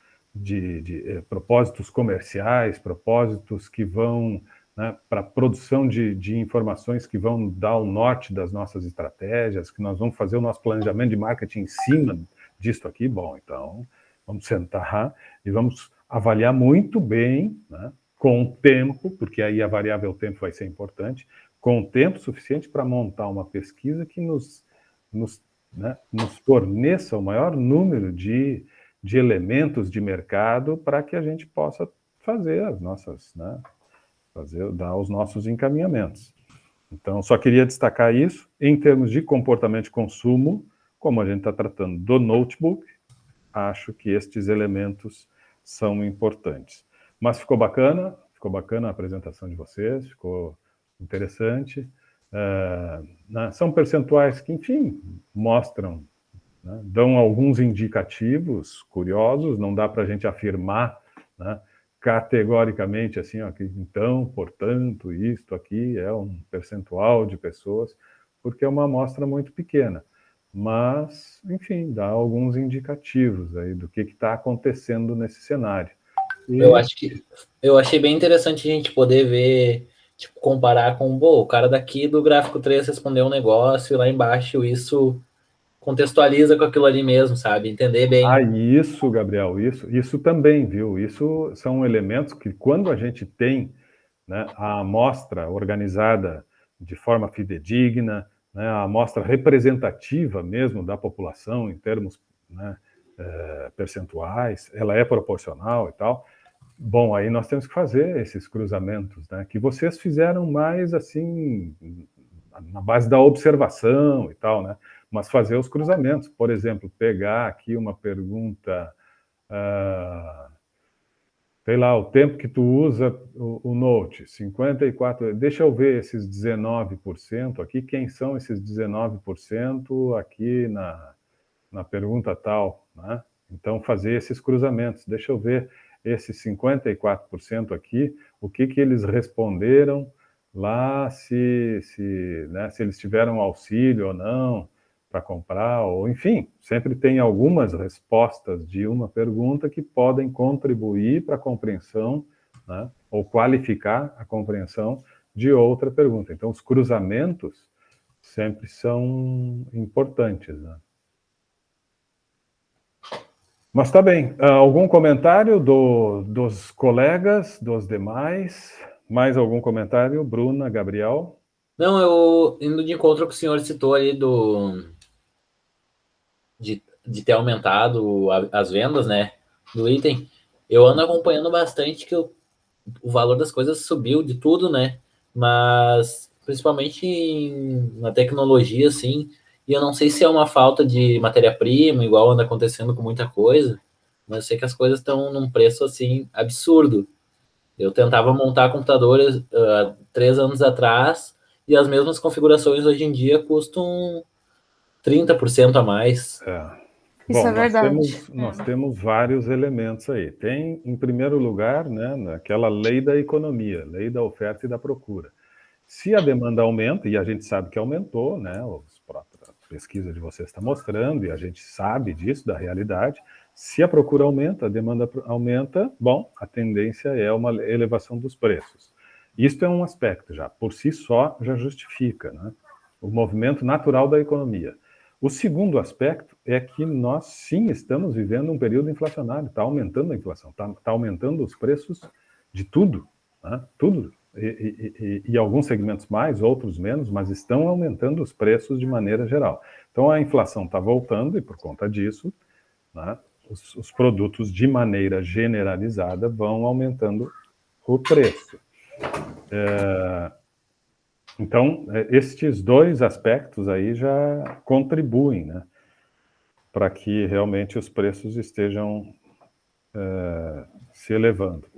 propósitos comerciais, propósitos que vão, né, para a produção de informações que vão dar o norte das nossas estratégias, que nós vamos fazer o nosso planejamento de marketing em cima disto aqui, bom, então vamos sentar e vamos avaliar muito bem, né, com o tempo, porque aí a variável tempo vai ser importante, com o tempo suficiente para montar uma pesquisa que nos forneça o maior número de elementos de mercado para que a gente possa fazer as nossas, né, dar os nossos encaminhamentos. Então, só queria destacar isso. Em termos de comportamento de consumo, como a gente está tratando do notebook, acho que estes elementos são importantes. Mas ficou bacana a apresentação de vocês, ficou interessante. São percentuais que, enfim, mostram, né, dão alguns indicativos curiosos, não dá para a gente afirmar, né, categoricamente assim, ó, que então, portanto, isto aqui é um percentual de pessoas, porque é uma amostra muito pequena. Mas, enfim, dá alguns indicativos aí do que está acontecendo nesse cenário. Eu achei bem interessante a gente poder ver, tipo, comparar com, o cara daqui do gráfico 3 respondeu um negócio e lá embaixo isso contextualiza com aquilo ali mesmo, sabe? Entender bem. Isso, Gabriel, isso também, viu? Isso são elementos que, quando a gente tem, né, a amostra organizada de forma fidedigna, né, a amostra representativa mesmo da população em termos, né, percentuais, ela é proporcional e tal. Bom, aí nós temos que fazer esses cruzamentos, né, que vocês fizeram mais assim na base da observação e tal, né? Mas fazer os cruzamentos, por exemplo, pegar aqui uma pergunta, sei lá, o tempo que tu usa o Note, 54, deixa eu ver esses 19% aqui, quem são esses 19% aqui na pergunta tal, né? Então, fazer esses cruzamentos, deixa eu ver esses 54% aqui, o que eles responderam lá, né, se eles tiveram auxílio ou não para comprar, ou enfim, sempre tem algumas respostas de uma pergunta que podem contribuir para a compreensão, né, ou qualificar a compreensão de outra pergunta. Então, os cruzamentos sempre são importantes, né? Mas tá bem. Algum comentário dos colegas, dos demais? Mais algum comentário? Bruna, Gabriel? Não, eu indo de encontro com o senhor citou ali de ter aumentado as vendas, né, do item. Eu ando acompanhando bastante que o valor das coisas subiu de tudo, né? Mas principalmente na tecnologia, assim. E eu não sei se é uma falta de matéria-prima, igual anda acontecendo com muita coisa, mas eu sei que as coisas estão num preço assim absurdo. Eu tentava montar computadores 3 anos atrás e as mesmas configurações hoje em dia custam 30% a mais. Isso Bom, é verdade. nós temos vários elementos aí. Tem, em primeiro lugar, né, aquela lei da economia, lei da oferta e da procura. Se a demanda aumenta, e a gente sabe que aumentou, né, a pesquisa de vocês está mostrando, e a gente sabe disso, da realidade, se a procura aumenta, a demanda aumenta, bom, a tendência é uma elevação dos preços. Isto é um aspecto já, por si só, já justifica, né, o movimento natural da economia. O segundo aspecto é que nós, sim, estamos vivendo um período inflacionário, está aumentando a inflação, está aumentando os preços de tudo, né? Tudo. E alguns segmentos mais, outros menos, mas estão aumentando os preços de maneira geral. Então, a inflação está voltando e, por conta disso, né, os produtos, de maneira generalizada, vão aumentando o preço. Então, estes dois aspectos aí já contribuem, né, para que realmente os preços estejam se elevando.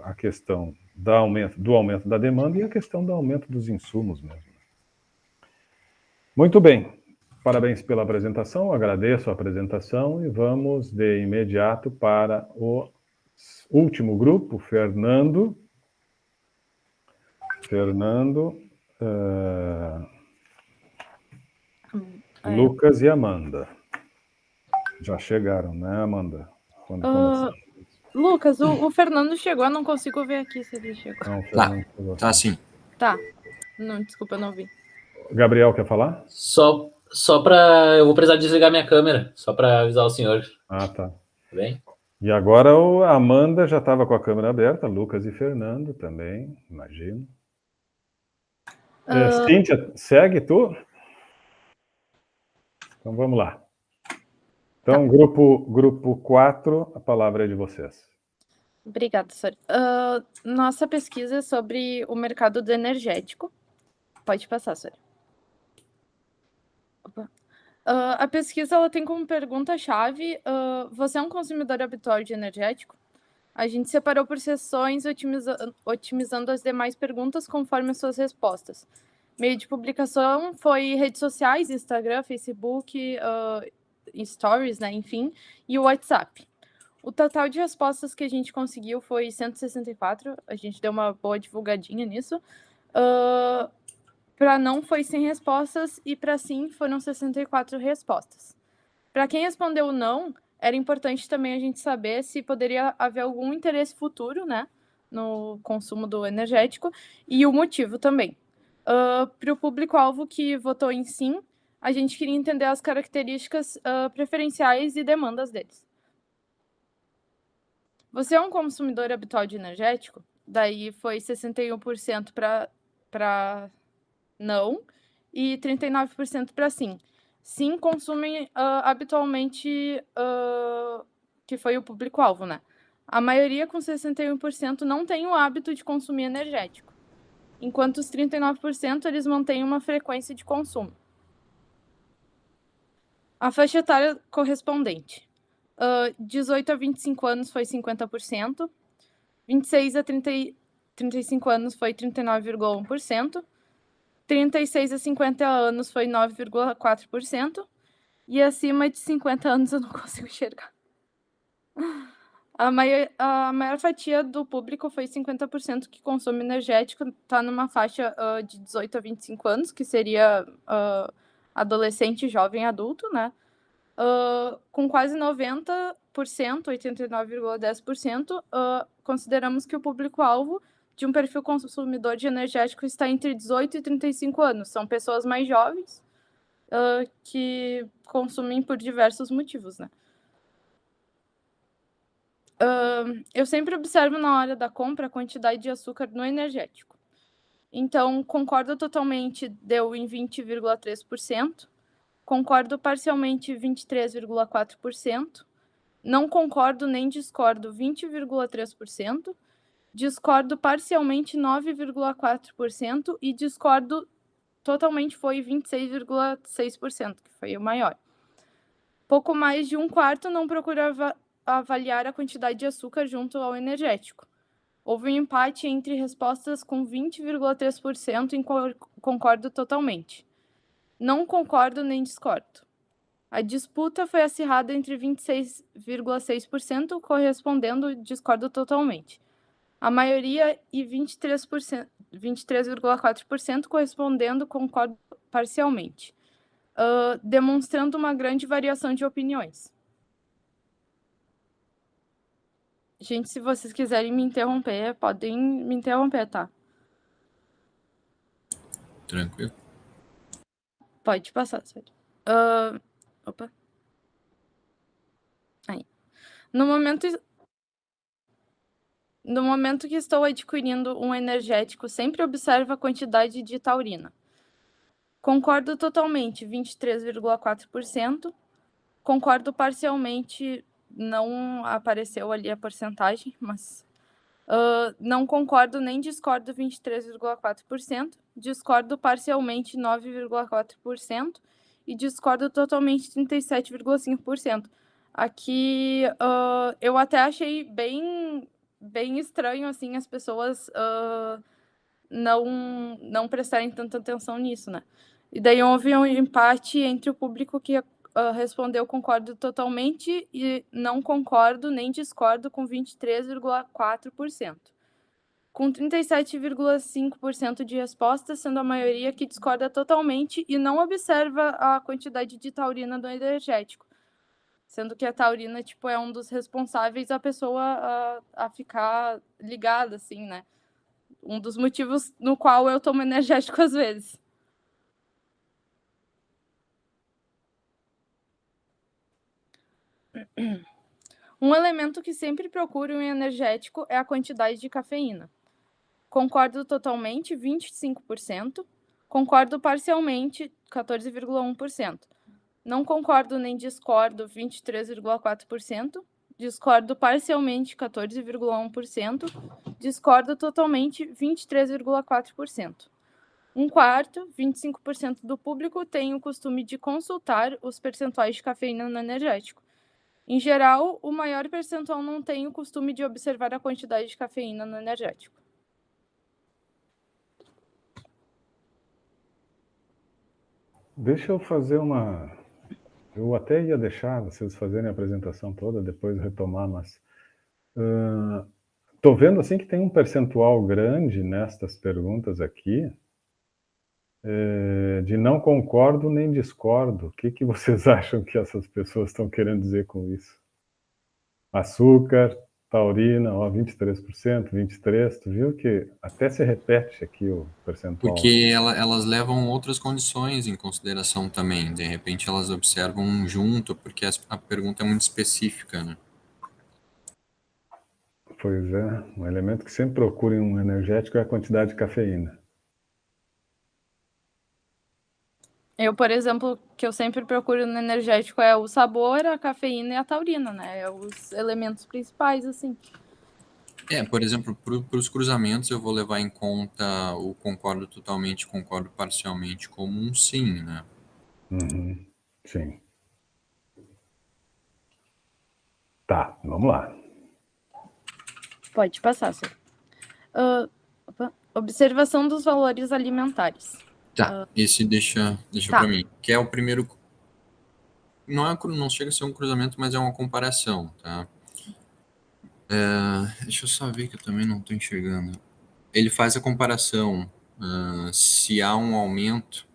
A questão do aumento da demanda e a questão do aumento dos insumos mesmo. Muito bem. Parabéns pela apresentação, agradeço a apresentação e vamos de imediato para o último grupo, Fernando, Lucas e Amanda. Já chegaram, né, Amanda? Quando começar. Lucas, o Fernando chegou, eu não consigo ver aqui se ele chegou. Não, Fernando chegou. Tá sim. Tá. Não, desculpa, eu não vi. Gabriel, quer falar? Só para... Eu vou precisar desligar minha câmera, só para avisar o senhor. Ah, tá. Bem? E agora a Amanda já estava com a câmera aberta, Lucas e Fernando também, imagino. Cíntia, segue tu? Então vamos lá. Então, grupo 4, a palavra é de vocês. Obrigada, Sônia. Nossa pesquisa é sobre o mercado do energético. Pode passar, Sônia. A pesquisa ela tem como pergunta-chave: você é um consumidor habitual de energético? A gente separou por seções, otimizando as demais perguntas conforme as suas respostas. Meio de publicação foi redes sociais, Instagram, Facebook, Stories, né, enfim, e o WhatsApp. O total de respostas que a gente conseguiu foi 164, a gente deu uma boa divulgadinha nisso. Para não foi 100 respostas e para sim foram 64 respostas. Para quem respondeu não, era importante também a gente saber se poderia haver algum interesse futuro, né, no consumo do energético e o motivo também. Para o público-alvo que votou em sim, a gente queria entender as características preferenciais e demandas deles. Você é um consumidor habitual de energético? Daí foi 61% para não e 39% para sim. Sim, consumem habitualmente, que foi o público-alvo, né? A maioria, com 61%, não tem o hábito de consumir energético, enquanto os 39% eles mantêm uma frequência de consumo. A faixa etária correspondente. 18 a 25 anos foi 50%, 26 a 35 anos foi 39,1%, 36 a 50 anos foi 9,4%, e acima de 50 anos eu não consigo enxergar. A maior fatia do público foi 50% que consome energético, está numa faixa de 18 a 25 anos, que seria adolescente, jovem, adulto, né? Com quase 90%, 89,10%, consideramos que o público-alvo de um perfil consumidor de energético está entre 18 e 35 anos. São pessoas mais jovens que consumem por diversos motivos, né? eu sempre observo na hora da compra a quantidade de açúcar no energético. Então, concordo totalmente, deu em 20,3%. Concordo parcialmente, 23,4%. Não concordo nem discordo, 20,3%. Discordo parcialmente, 9,4%. E discordo totalmente foi 26,6%, que foi o maior. Pouco mais de um quarto não procurava avaliar a quantidade de açúcar junto ao energético. Houve um empate entre respostas com 20,3% em concordo totalmente. Não concordo nem discordo. A disputa foi acirrada entre 26,6% correspondendo discordo totalmente. A maioria e 23,4% correspondendo concordo parcialmente, demonstrando uma grande variação de opiniões. Gente, se vocês quiserem me interromper, podem me interromper, tá? Tranquilo. Pode passar, sério. Opa. Aí. No momento que estou adquirindo um energético, sempre observo a quantidade de taurina. Concordo totalmente, 23,4%. Concordo parcialmente, não apareceu ali a porcentagem, mas não concordo nem discordo, 23,4%. Discordo parcialmente, 9,4%. E discordo totalmente, 37,5%. Aqui eu até achei bem estranho assim as pessoas não prestarem tanta atenção nisso, né? E daí houve um empate entre o público que respondeu concordo totalmente e não concordo nem discordo com 23,4%. Com 37,5% de respostas, sendo a maioria que discorda totalmente e não observa a quantidade de taurina do energético. Sendo que a taurina, tipo, é um dos responsáveis a pessoa a ficar ligada, assim, né? Um dos motivos no qual eu tomo energético às vezes. Um elemento que sempre procuro em energético é a quantidade de cafeína. Concordo totalmente, 25%. Concordo parcialmente, 14,1%. Não concordo nem discordo, 23,4%. Discordo parcialmente, 14,1%. Discordo totalmente, 23,4%. Um quarto, 25% do público, tem o costume de consultar os percentuais de cafeína no energético. Em geral, o maior percentual não tem o costume de observar a quantidade de cafeína no energético. Deixa eu fazer uma... Eu até ia deixar vocês fazerem a apresentação toda, depois retomar, mas... Estou vendo assim que tem um percentual grande nestas perguntas aqui, de não concordo nem discordo. O que vocês acham que essas pessoas estão querendo dizer com isso? Açúcar, taurina, ó, 23%, 23%, tu viu que até se repete aqui o percentual. Porque elas levam outras condições em consideração também. De repente elas observam junto, porque a pergunta é muito específica, né? Pois é, um elemento que sempre procura em um energético é a quantidade de cafeína. Eu, por exemplo, que eu sempre procuro no energético é o sabor, a cafeína e a taurina, né? É os elementos principais, assim. Por exemplo, para os cruzamentos eu vou levar em conta o concordo totalmente, concordo parcialmente como um sim, né? Uhum, sim. Tá, vamos lá. Pode passar, senhor. Observação dos valores alimentares. Tá, esse deixa Tá. para mim. Que é o primeiro... Não chega a ser um cruzamento, mas é uma comparação, tá? Deixa eu só ver que eu também não estou enxergando. Ele faz a comparação se há um aumento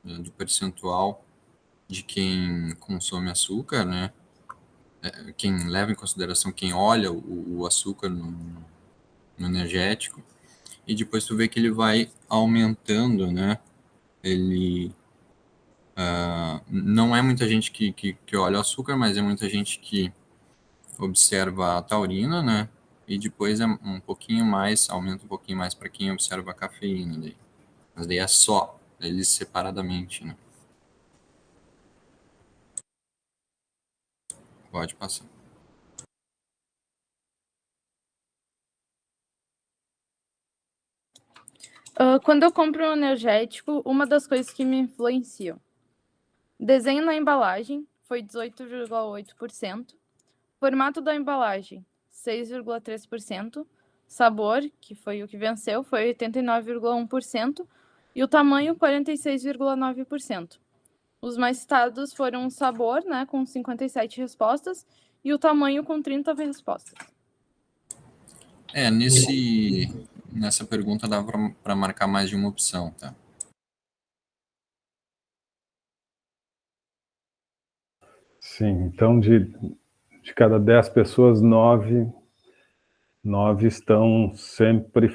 do percentual de quem consome açúcar, né? Quem leva em consideração, quem olha o açúcar no energético, e depois tu vê que ele vai aumentando, né? Ele não é muita gente que olha o açúcar, mas é muita gente que observa a taurina, né? E depois é um pouquinho mais, aumenta um pouquinho mais para quem observa a cafeína. Daí. Mas daí é só eles separadamente, né? Pode passar. Quando eu compro um energético, uma das coisas que me influenciam. Desenho na embalagem foi 18,8%. Formato da embalagem, 6,3%. Sabor, que foi o que venceu, foi 89,1%. E o tamanho, 46,9%. Os mais citados foram o sabor, né, com 57 respostas, e o tamanho com 30 respostas. Nessa pergunta dá para marcar mais de uma opção, tá? Sim, então de cada 10 pessoas, 9 estão sempre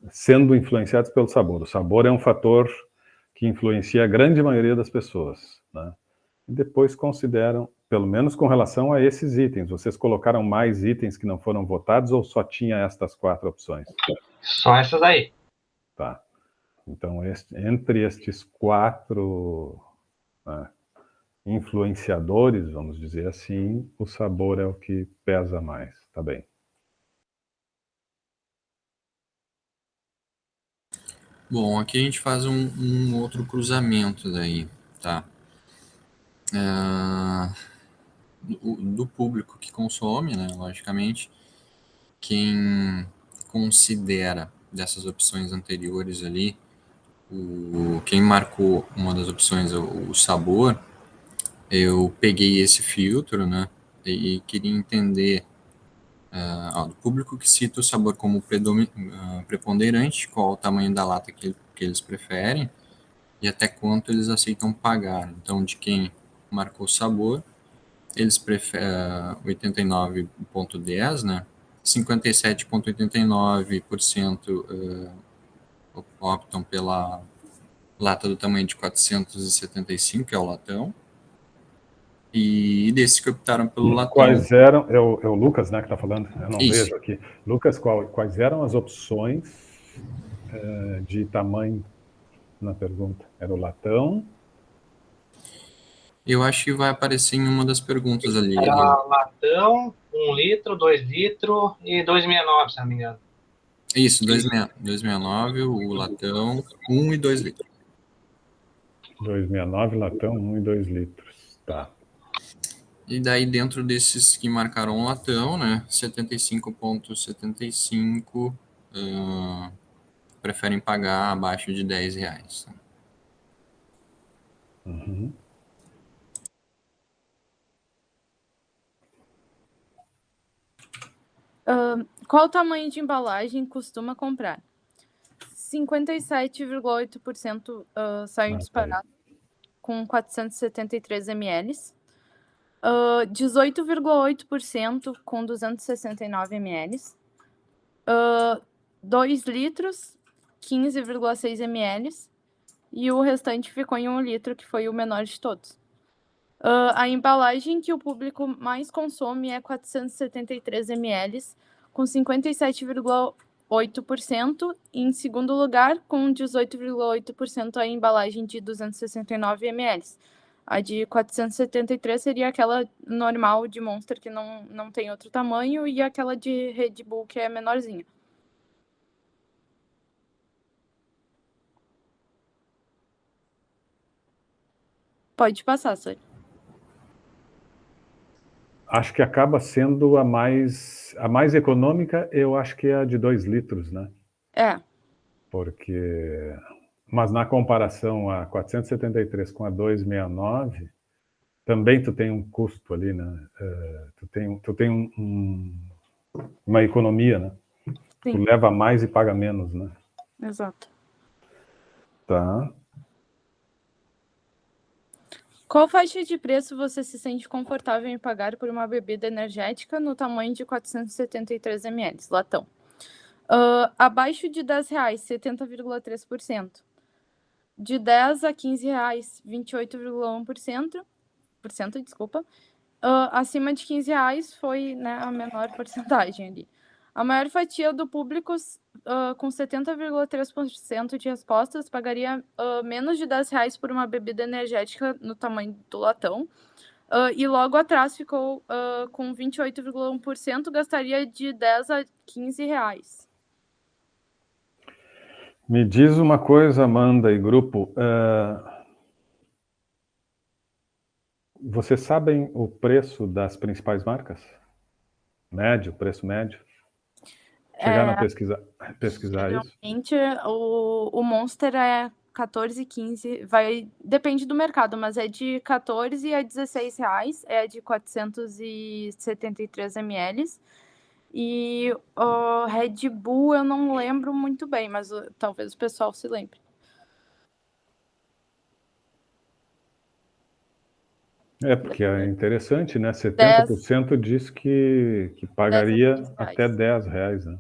sendo influenciados pelo sabor. O sabor é um fator que influencia a grande maioria das pessoas, né? E depois consideram, pelo menos com relação a esses itens, vocês colocaram mais itens que não foram votados ou só tinha estas 4 opções? Só essas aí. Tá. Então, entre estes 4 influenciadores, vamos dizer assim, o sabor é o que pesa mais, tá bem? Bom, aqui a gente faz um outro cruzamento daí, tá? Do público que consome, né, logicamente, quem considera dessas opções anteriores ali, quem marcou uma das opções, o sabor, eu peguei esse filtro, né, e queria entender do público que cita o sabor como preponderante, qual o tamanho da lata que eles preferem e até quanto eles aceitam pagar. Então, de quem marcou sabor, eles preferem 89,10, né? 57,89% optam pela lata do tamanho de 475, que é o latão. E desses que optaram pelo latão... Quais eram... É o Lucas, né, que está falando? Eu não Isso. vejo aqui. Lucas, quais eram as opções de tamanho na pergunta? Era o latão? Eu acho que vai aparecer em uma das perguntas ali. Era latão, 1 litro, 2 litros e 2,69, se não me engano. Isso, 2,69, o latão, 1 e 2 litros. 2,69, latão, 1 e 2 litros. Tá. E daí, dentro desses que marcaram latão, né, 75,75 preferem pagar abaixo de R$10. Uhum. Qual o tamanho de embalagem costuma comprar? 57,8% saiu disparado, com 473 ml. 18,8% com 269 ml. 2 litros, 15,6 ml. E o restante ficou em 1 litro, que foi o menor de todos. A embalagem que o público mais consome é 473 ml, com 57,8%. Em segundo lugar, com 18,8% a embalagem de 269 ml. A de 473 seria aquela normal de Monster, que não tem outro tamanho, e aquela de Red Bull, que é menorzinha. Pode passar, Sônia. Acho que acaba sendo a mais econômica, eu acho que é a de 2 litros, né? É. Mas na comparação a 473 com a 269, também tu tem um custo ali, né? Tu tem uma economia, né? Sim. Tu leva mais e paga menos, né? Exato. Tá. Qual faixa de preço você se sente confortável em pagar por uma bebida energética no tamanho de 473 ml, latão? Abaixo de R$10, 70,3%. De R$10 a R$15, 28,1%. Desculpa. Acima de R$15 foi, né, a menor porcentagem ali. A maior fatia do público, com 70,3% de respostas, pagaria menos de R$10 por uma bebida energética no tamanho do latão. E logo atrás ficou com 28,1%, gastaria de R$10 a R$15. Me diz uma coisa, Amanda e grupo. Vocês sabem o preço das principais marcas? Médio, preço médio? Chegaram a pesquisar isso? Geralmente, o Monster é 14, 15, depende do mercado, mas é de 14 a R$16, é de 473 ml. E o Red Bull eu não lembro muito bem, mas talvez o pessoal se lembre. Porque é interessante, né? 70% diz que pagaria 10 a até R$10, né?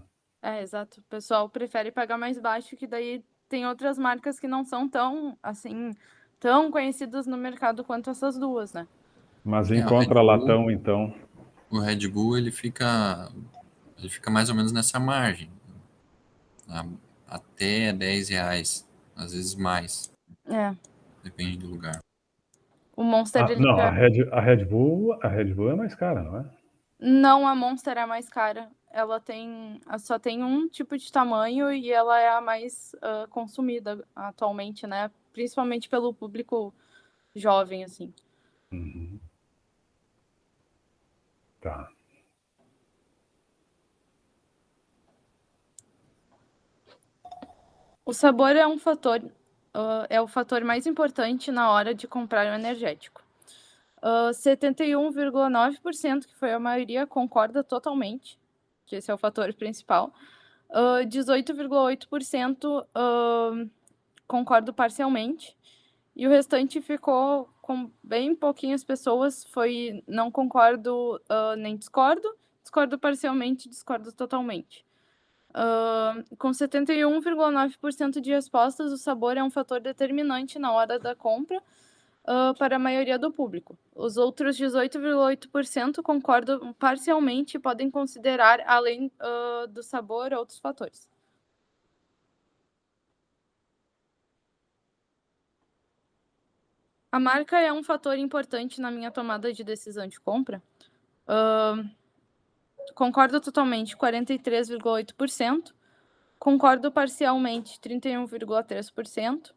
Exato. O pessoal prefere pagar mais baixo, que daí tem outras marcas que não são tão, assim, tão conhecidas no mercado quanto essas duas, né? Mas o Red encontra Bull- latão, então. O Red Bull, ele fica mais ou menos nessa margem. Até R$10, às vezes mais. Depende do lugar. O Monster, ele Não, já... a Red Bull é mais cara, não é? Não, a Monster é mais cara. Ela só tem um tipo de tamanho e ela é a mais consumida atualmente, né? Principalmente pelo público jovem, assim. Uhum. Tá. O sabor é um fator, é o fator mais importante na hora de comprar um energético. 71,9%, que foi a maioria, concorda totalmente, que esse é o fator principal. 18,8% concordo parcialmente. E o restante ficou com bem pouquinhas pessoas. Foi não concordo nem discordo, discordo parcialmente, discordo totalmente. Com 71,9% de respostas, o sabor é um fator determinante na hora da compra para a maioria do público. Os outros 18,8% concordam parcialmente e podem considerar, além do sabor, outros fatores. A marca é um fator importante na minha tomada de decisão de compra. Concordo totalmente, 43,8%. Concordo parcialmente, 31,3%.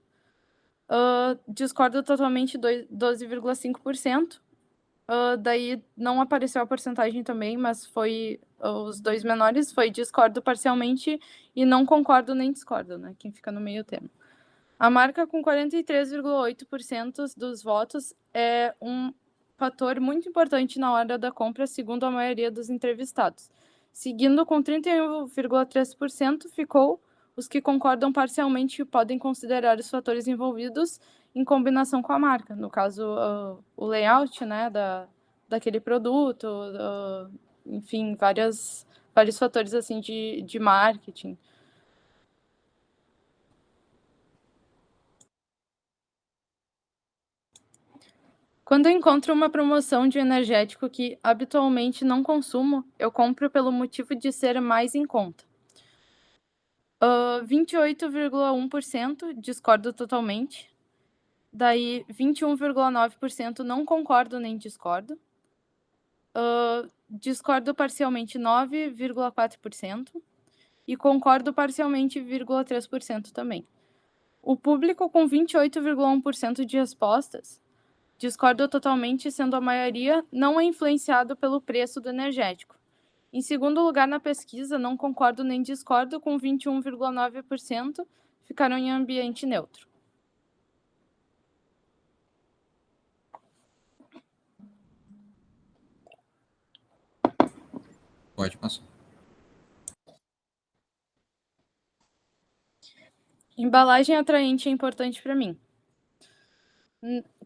Discordo totalmente, 12,5%. Daí não apareceu a porcentagem também, mas foi os dois menores, foi discordo parcialmente e não concordo nem discordo, né? Quem fica no meio termo. A marca com 43,8% dos votos é um fator muito importante na hora da compra, segundo a maioria dos entrevistados. Seguindo com 31,3%, ficou os que concordam parcialmente e podem considerar os fatores envolvidos em combinação com a marca. No caso, o layout, né, daquele produto, enfim, vários fatores assim de marketing. Quando eu encontro uma promoção de energético que habitualmente não consumo, eu compro pelo motivo de ser mais em conta. 28,1% discordo totalmente. Daí, 21,9% não concordo nem discordo. Discordo parcialmente 9,4%. E concordo parcialmente 0,3% também. O público com 28,1% de respostas discordo totalmente, sendo a maioria não é influenciado pelo preço do energético. Em segundo lugar na pesquisa, não concordo nem discordo, com 21,9%, ficaram em ambiente neutro. Pode passar. Embalagem atraente é importante para mim.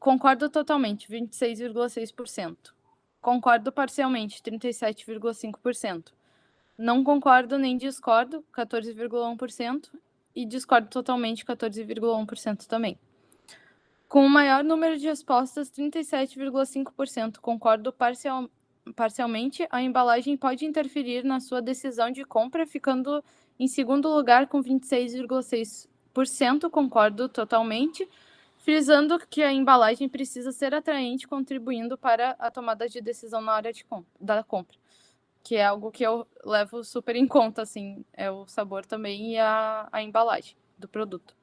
Concordo totalmente, 26,6%. Concordo parcialmente, 37,5%. Não concordo nem discordo, 14,1%. E discordo totalmente, 14,1% também. Com o maior número de respostas, 37,5% concordo parcialmente, a embalagem pode interferir na sua decisão de compra, ficando em segundo lugar com 26,6% concordo totalmente, frisando que a embalagem precisa ser atraente, contribuindo para a tomada de decisão na hora da compra, que é algo que eu levo super em conta, assim, é o sabor também e a embalagem do produto.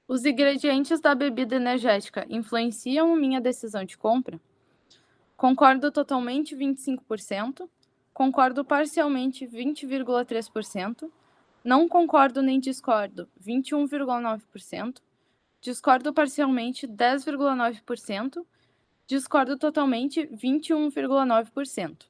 Os ingredientes da bebida energética influenciam minha decisão de compra? Concordo totalmente, 25%. Concordo parcialmente, 20,3%. Não concordo nem discordo, 21,9%. Discordo parcialmente, 10,9%. Discordo totalmente, 21,9%.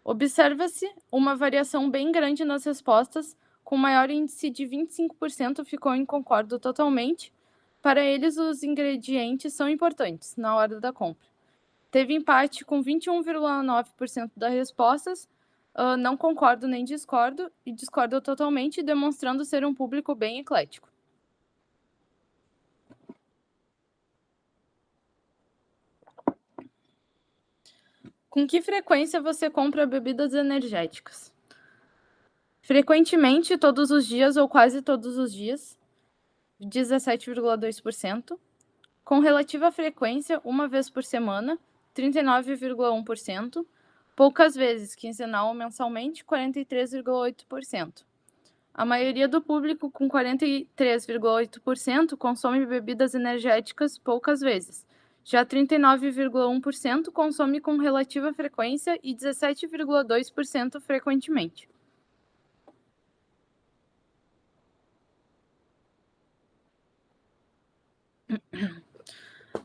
Observa-se uma variação bem grande nas respostas, com maior índice de 25% ficou em concordo totalmente. Para eles, os ingredientes são importantes na hora da compra. Teve empate com 21,9% das respostas, não concordo nem discordo, e discordo totalmente, demonstrando ser um público bem eclético. Com que frequência você compra bebidas energéticas? Frequentemente, todos os dias ou quase todos os dias, 17,2%. Com relativa frequência, uma vez por semana, 39,1%. Poucas vezes, quinzenal ou mensalmente, 43,8%. A maioria do público, com 43,8%, consome bebidas energéticas poucas vezes. Já 39,1% consome com relativa frequência e 17,2% frequentemente.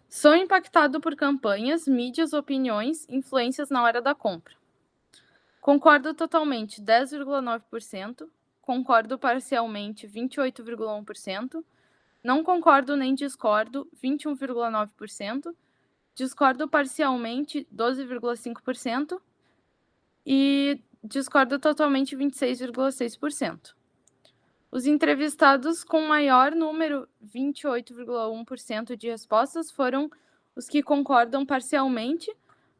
Sou impactado por campanhas, mídias, opiniões, influências na hora da compra. Concordo totalmente, 10,9%. Concordo parcialmente, 28,1%. Não concordo nem discordo, 21,9%. Discordo parcialmente, 12,5%. E discordo totalmente, 26,6%. Os entrevistados com maior número, 28,1% de respostas, foram os que concordam parcialmente.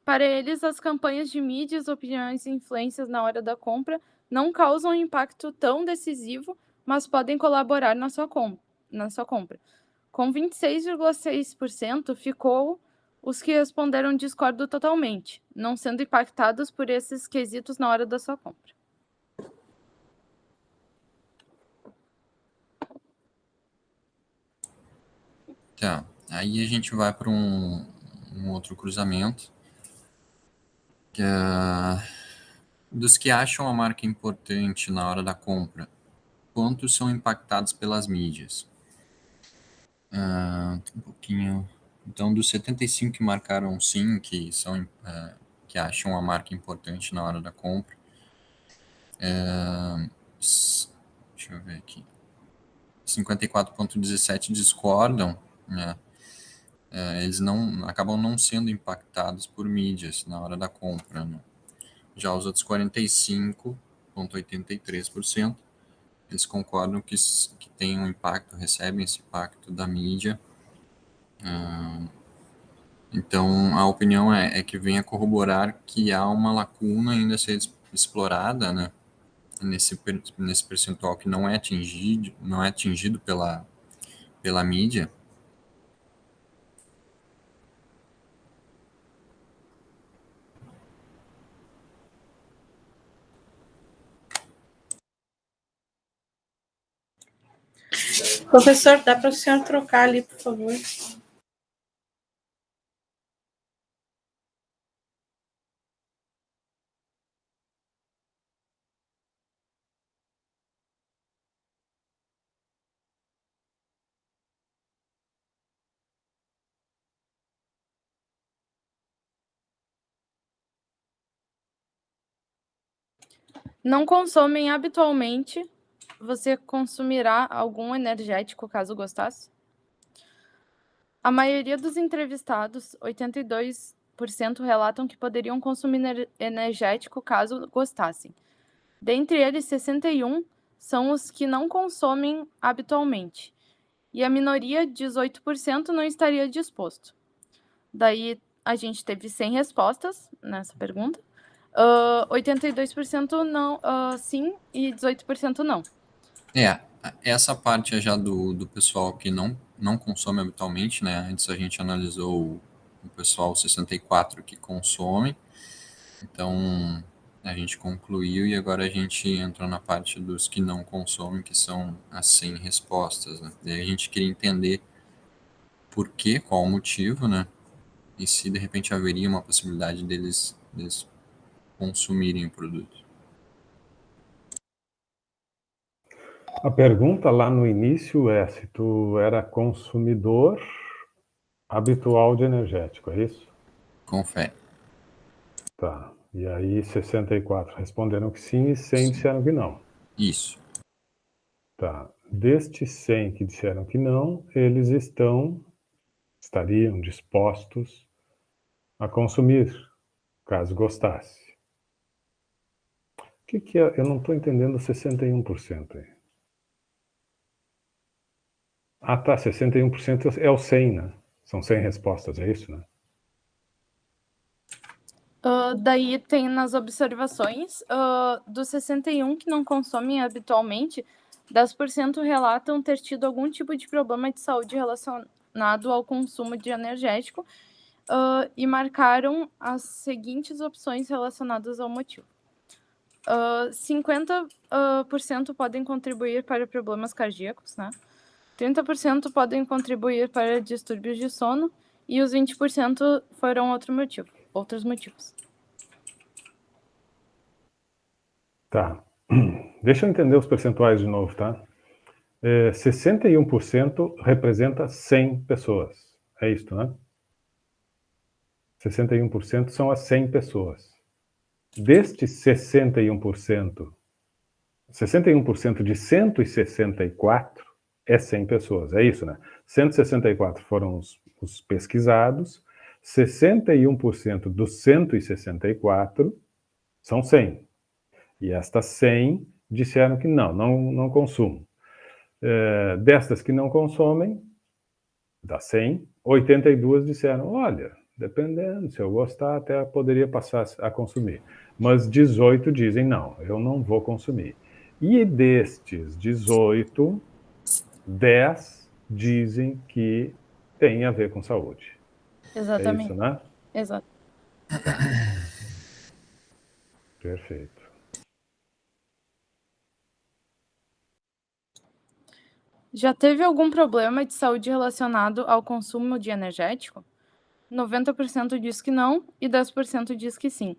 Para eles, as campanhas de mídias, opiniões e influências na hora da compra não causam impacto tão decisivo, mas podem colaborar na sua compra. Com 26,6%, ficou os que responderam discordo totalmente, não sendo impactados por esses quesitos na hora da sua compra. Tá, aí a gente vai para um outro cruzamento, que é dos que acham a marca importante na hora da compra, quantos são impactados pelas mídias? Um pouquinho. Então, dos 75 que marcaram sim, que que acham a marca importante na hora da compra, deixa eu ver aqui, 54,17 discordam, né? Eles acabam não sendo impactados por mídias na hora da compra, né? Já os outros 45,83%, eles concordam que tem um impacto, recebem esse impacto da mídia. Então, a opinião é que vem a corroborar que há uma lacuna ainda a ser explorada, né? Nesse percentual que não é atingido pela mídia. Professor, dá para o senhor trocar ali, por favor? Não consomem habitualmente. Você consumirá algum energético caso gostasse? A maioria dos entrevistados, 82%, relatam que poderiam consumir energético caso gostassem. Dentre eles, 61% são os que não consomem habitualmente. E a minoria, 18%, não estaria disposto. Daí a gente teve 100 respostas nessa pergunta. 82% não, sim, e 18% não. Essa parte é já do pessoal que não consome habitualmente, né? Antes a gente analisou o pessoal 64 que consome. Então, a gente concluiu e agora a gente entrou na parte dos que não consomem, que são as 100 respostas, né? Daí a gente queria entender por quê, qual o motivo, né? E se de repente haveria uma possibilidade deles consumirem o produto. A pergunta lá no início é se tu era consumidor habitual de energético, é isso? Confere. Tá. E aí 64 responderam que sim e 100 disseram que não. Isso. Tá. Destes 100 que disseram que não, eles estariam dispostos a consumir, caso gostasse. O que é? Eu não estou entendendo 61% aí. Ah, tá, 61% é o 100, né? São 100 respostas, é isso, né? Daí tem nas observações, dos 61 que não consomem habitualmente, 10% relatam ter tido algum tipo de problema de saúde relacionado ao consumo de energético e marcaram as seguintes opções relacionadas ao motivo. 50% podem contribuir para problemas cardíacos, né? 30% podem contribuir para distúrbios de sono e os 20% foram outros motivos. Tá. Deixa eu entender os percentuais de novo, tá? 61% representa 100 pessoas. É isso, né? 61% são as 100 pessoas. Destes 61% de 164 é 100 pessoas. É isso, né? 164 foram os pesquisados, 61% dos 164 são 100. E estas 100 disseram que não consumo. Destas que não consomem, das 100, 82 disseram, olha, dependendo, se eu gostar, até poderia passar a consumir. Mas 18 dizem, não, eu não vou consumir. E destes 18, 10 dizem que tem a ver com saúde. Exatamente. É isso, né? Exato. Perfeito. Já teve algum problema de saúde relacionado ao consumo de energético? 90% diz que não e 10% diz que sim.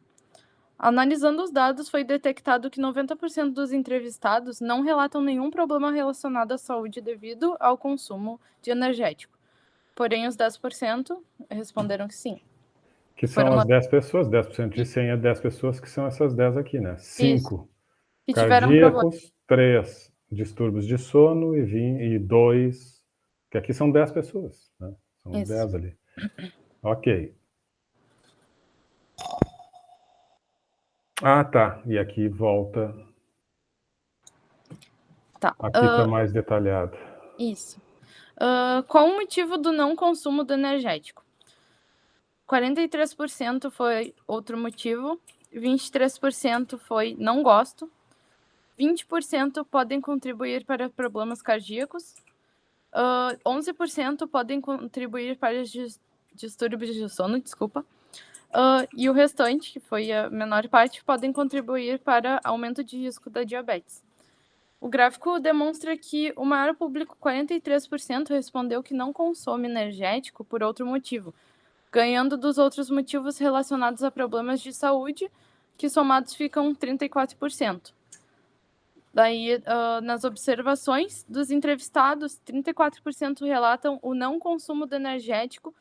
Analisando os dados, foi detectado que 90% dos entrevistados não relatam nenhum problema relacionado à saúde devido ao consumo de energético. Porém, os 10% responderam que sim. Que são as 10 pessoas, 10% de 100 é 10 pessoas, que são essas 10 aqui, né? 5 que tiveram problema. cardíacos, 3 distúrbios de sono e 2, que aqui são 10 pessoas, né? São Isso. 10 ali. Ok. Ah, tá. E aqui volta. Tá. Aqui está mais detalhado. Isso. Qual o motivo do não consumo do energético? 43% foi outro motivo, 23% foi não gosto, 20% podem contribuir para problemas cardíacos, 11% podem contribuir para distúrbios de sono, e o restante, que foi a menor parte, podem contribuir para aumento de risco da diabetes. O gráfico demonstra que o maior público, 43%, respondeu que não consome energético por outro motivo, ganhando dos outros motivos relacionados a problemas de saúde, que somados ficam 34%. Daí, nas observações dos entrevistados, 34% relatam o não consumo do energético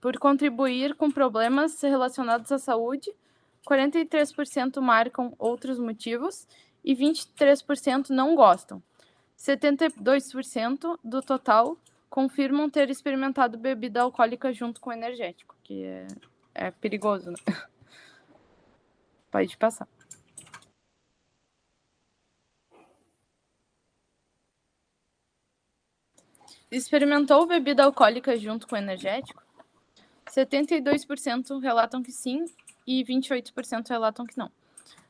por contribuir com problemas relacionados à saúde, 43% marcam outros motivos e 23% não gostam. 72% do total confirmam ter experimentado bebida alcoólica junto com energético, que é perigoso, né? Pode passar. experimentou bebida alcoólica junto com energético? 72% relatam que sim e 28% relatam que não.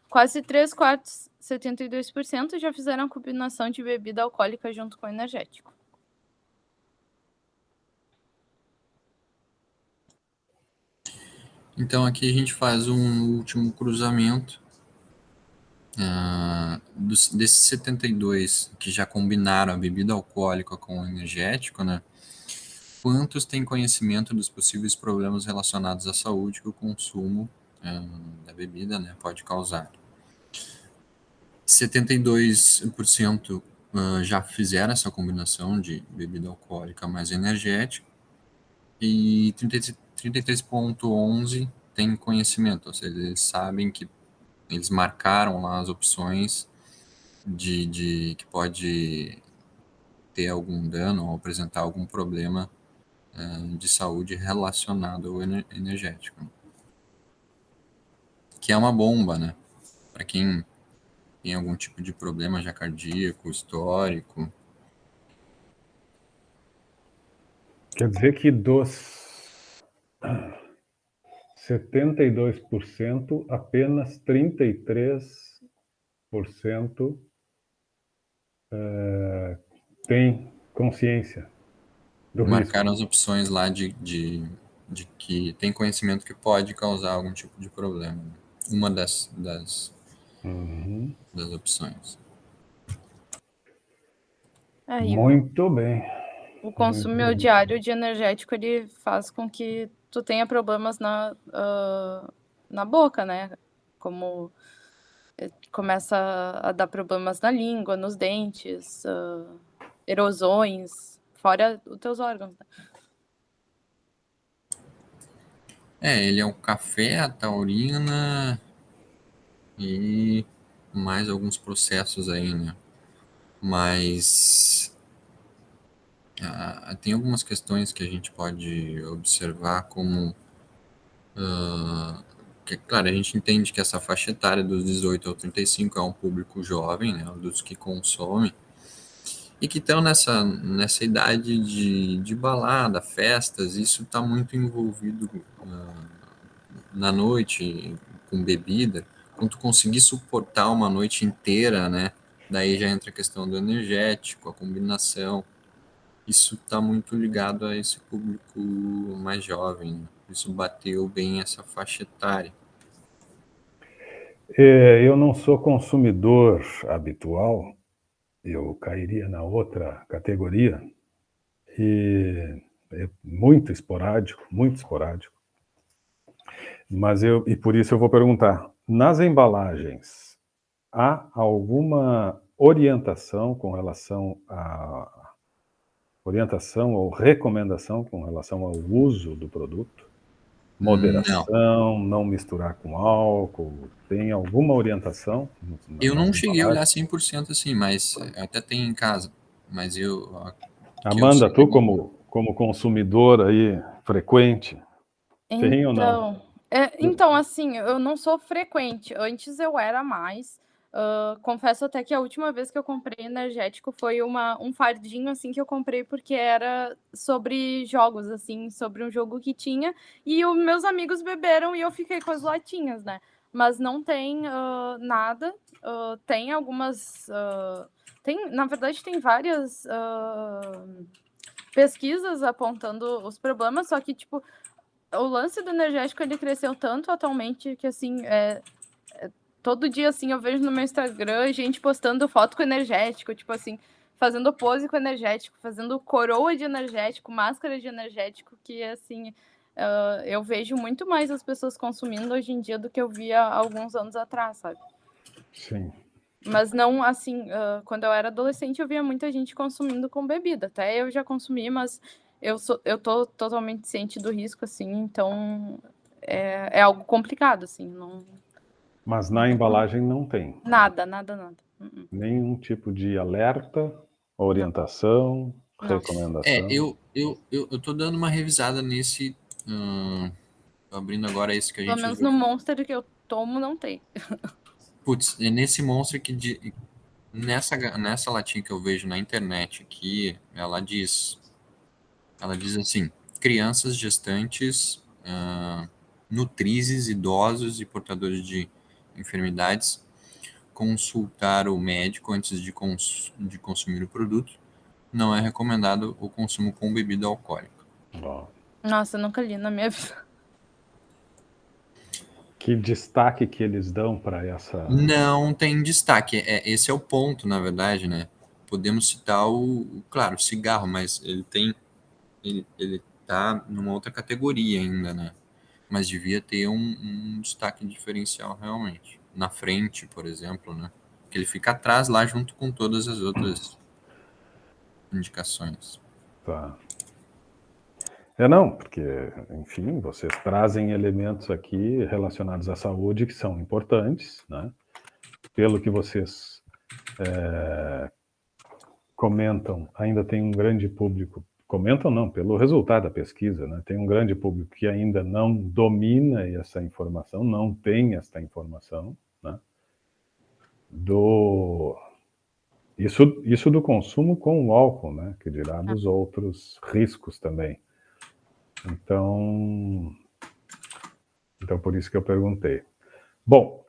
Quase 3/4, 72%, já fizeram a combinação de bebida alcoólica junto com energético. Então aqui a gente faz um último cruzamento. Desses 72 que já combinaram a bebida alcoólica com o energético, né? Quantos têm conhecimento dos possíveis problemas relacionados à saúde que o consumo da bebida, né, pode causar? 72% já fizeram essa combinação de bebida alcoólica mais energética e 33,11% têm conhecimento, ou seja, eles sabem que eles marcaram lá as opções de que pode ter algum dano ou apresentar algum problema de saúde relacionado ao energético. Que é uma bomba, né? Para quem tem algum tipo de problema já cardíaco, histórico. Quer dizer que dos 72%, apenas 33% tem consciência do risco. Marcaram as opções lá de que tem conhecimento que pode causar algum tipo de problema. Uma das opções. Muito bem. O consumo diário de energético, ele faz com que tu tenha problemas na boca, né? Como começa a dar problemas na língua, nos dentes, erosões, fora os teus órgãos, né? Ele é o café, a taurina e mais alguns processos aí, né? Mas tem algumas questões que a gente pode observar como que, claro, a gente entende que essa faixa etária dos 18 ao 35 é um público jovem, né, dos que consomem, e que estão nessa idade de balada, festas, isso está muito envolvido na noite, com bebida. Quando tu conseguir suportar uma noite inteira, né, daí já entra a questão do energético, a combinação. Isso está muito ligado a esse público mais jovem, né? Isso bateu bem essa faixa etária. Eu não sou consumidor habitual, eu cairia na outra categoria, e é muito esporádico, mas e por isso eu vou perguntar, nas embalagens, há alguma orientação ou recomendação com relação ao uso do produto? Moderação, não misturar com álcool, tem alguma orientação? Eu não cheguei a olhar 100% assim, mas até tem em casa, mas Amanda, tu como consumidor aí frequente, tem ou não? Então, assim, eu não sou frequente. Antes eu era mais. Confesso até que a última vez que eu comprei energético foi um fardinho, assim, que eu comprei porque era sobre jogos, assim, sobre um jogo que tinha. E os meus amigos beberam e eu fiquei com as latinhas, né? Mas não tem nada. Tem algumas... na verdade, tem várias pesquisas apontando os problemas, só que, tipo, o lance do energético, ele cresceu tanto atualmente que, assim, todo dia, assim, eu vejo no meu Instagram gente postando foto com energético, tipo assim, fazendo pose com energético, fazendo coroa de energético, máscara de energético, que, assim, eu vejo muito mais as pessoas consumindo hoje em dia do que eu via alguns anos atrás, sabe? Sim. Mas não, assim, quando eu era adolescente, eu via muita gente consumindo com bebida. Até eu já consumi, mas eu tô totalmente ciente do risco, assim, então é algo complicado, assim, não... Mas na embalagem não tem? Nada. Nenhum tipo de alerta, orientação, recomendação? Eu tô dando uma revisada nesse... tô abrindo agora esse que a gente... Pelo menos no Monster que eu tomo, não tem. Putz, é nesse Monster que... Nessa latinha que eu vejo na internet aqui, ela diz Ela diz assim: crianças, gestantes, nutrizes, idosos e portadores de enfermidades consultar o médico antes de consumir o produto. Não é recomendado o consumo com bebida alcoólica. Bom, Nossa, eu nunca li na minha vida. que destaque que eles dão para essa... Não tem destaque. Esse é o ponto, na verdade, né? Podemos citar claro, o cigarro, mas ele tá numa outra categoria ainda, né? Mas devia ter um destaque diferencial realmente. Na frente, por exemplo, né? Que ele fica atrás lá junto com todas as outras indicações. Tá. Não, porque, enfim, vocês trazem elementos aqui relacionados à saúde que são importantes, né? Pelo que vocês comentam, ainda tem um grande público, comentam não, pelo resultado da pesquisa, né? Tem um grande público que ainda não domina essa informação, não tem esta informação, né? Isso do consumo com o álcool, né? Que dirá dos outros riscos também. Então por isso que eu perguntei. Bom,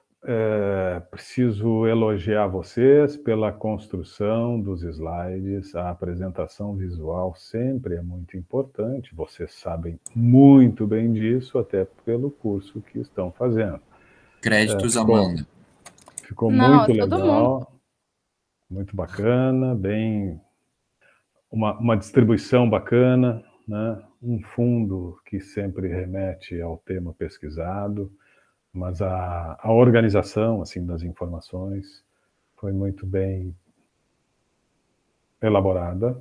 preciso elogiar vocês pela construção dos slides. A apresentação visual sempre é muito importante. Vocês sabem muito bem disso, até pelo curso que estão fazendo. Créditos, Amanda. Ficou Não, muito todo legal, muito bacana, bem uma distribuição bacana, né? Um fundo que sempre remete ao tema pesquisado, mas a organização assim das informações foi muito bem elaborada.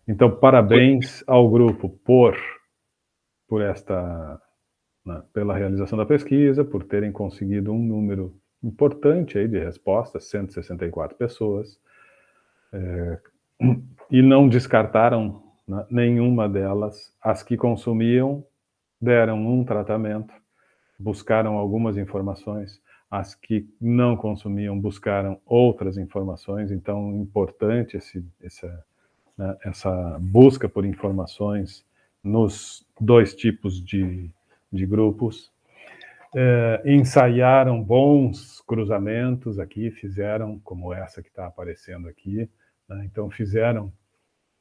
Então, parabéns ao grupo por esta, né, pela realização da pesquisa, por terem conseguido um número importante aí de respostas, 164 pessoas, e não descartaram, né, nenhuma delas. As que consumiam deram um tratamento, buscaram algumas informações, as que não consumiam buscaram outras informações. Então, importante essa busca por informações nos dois tipos de grupos. Ensaiaram bons cruzamentos aqui, fizeram, como essa que está aparecendo aqui, né? Então, fizeram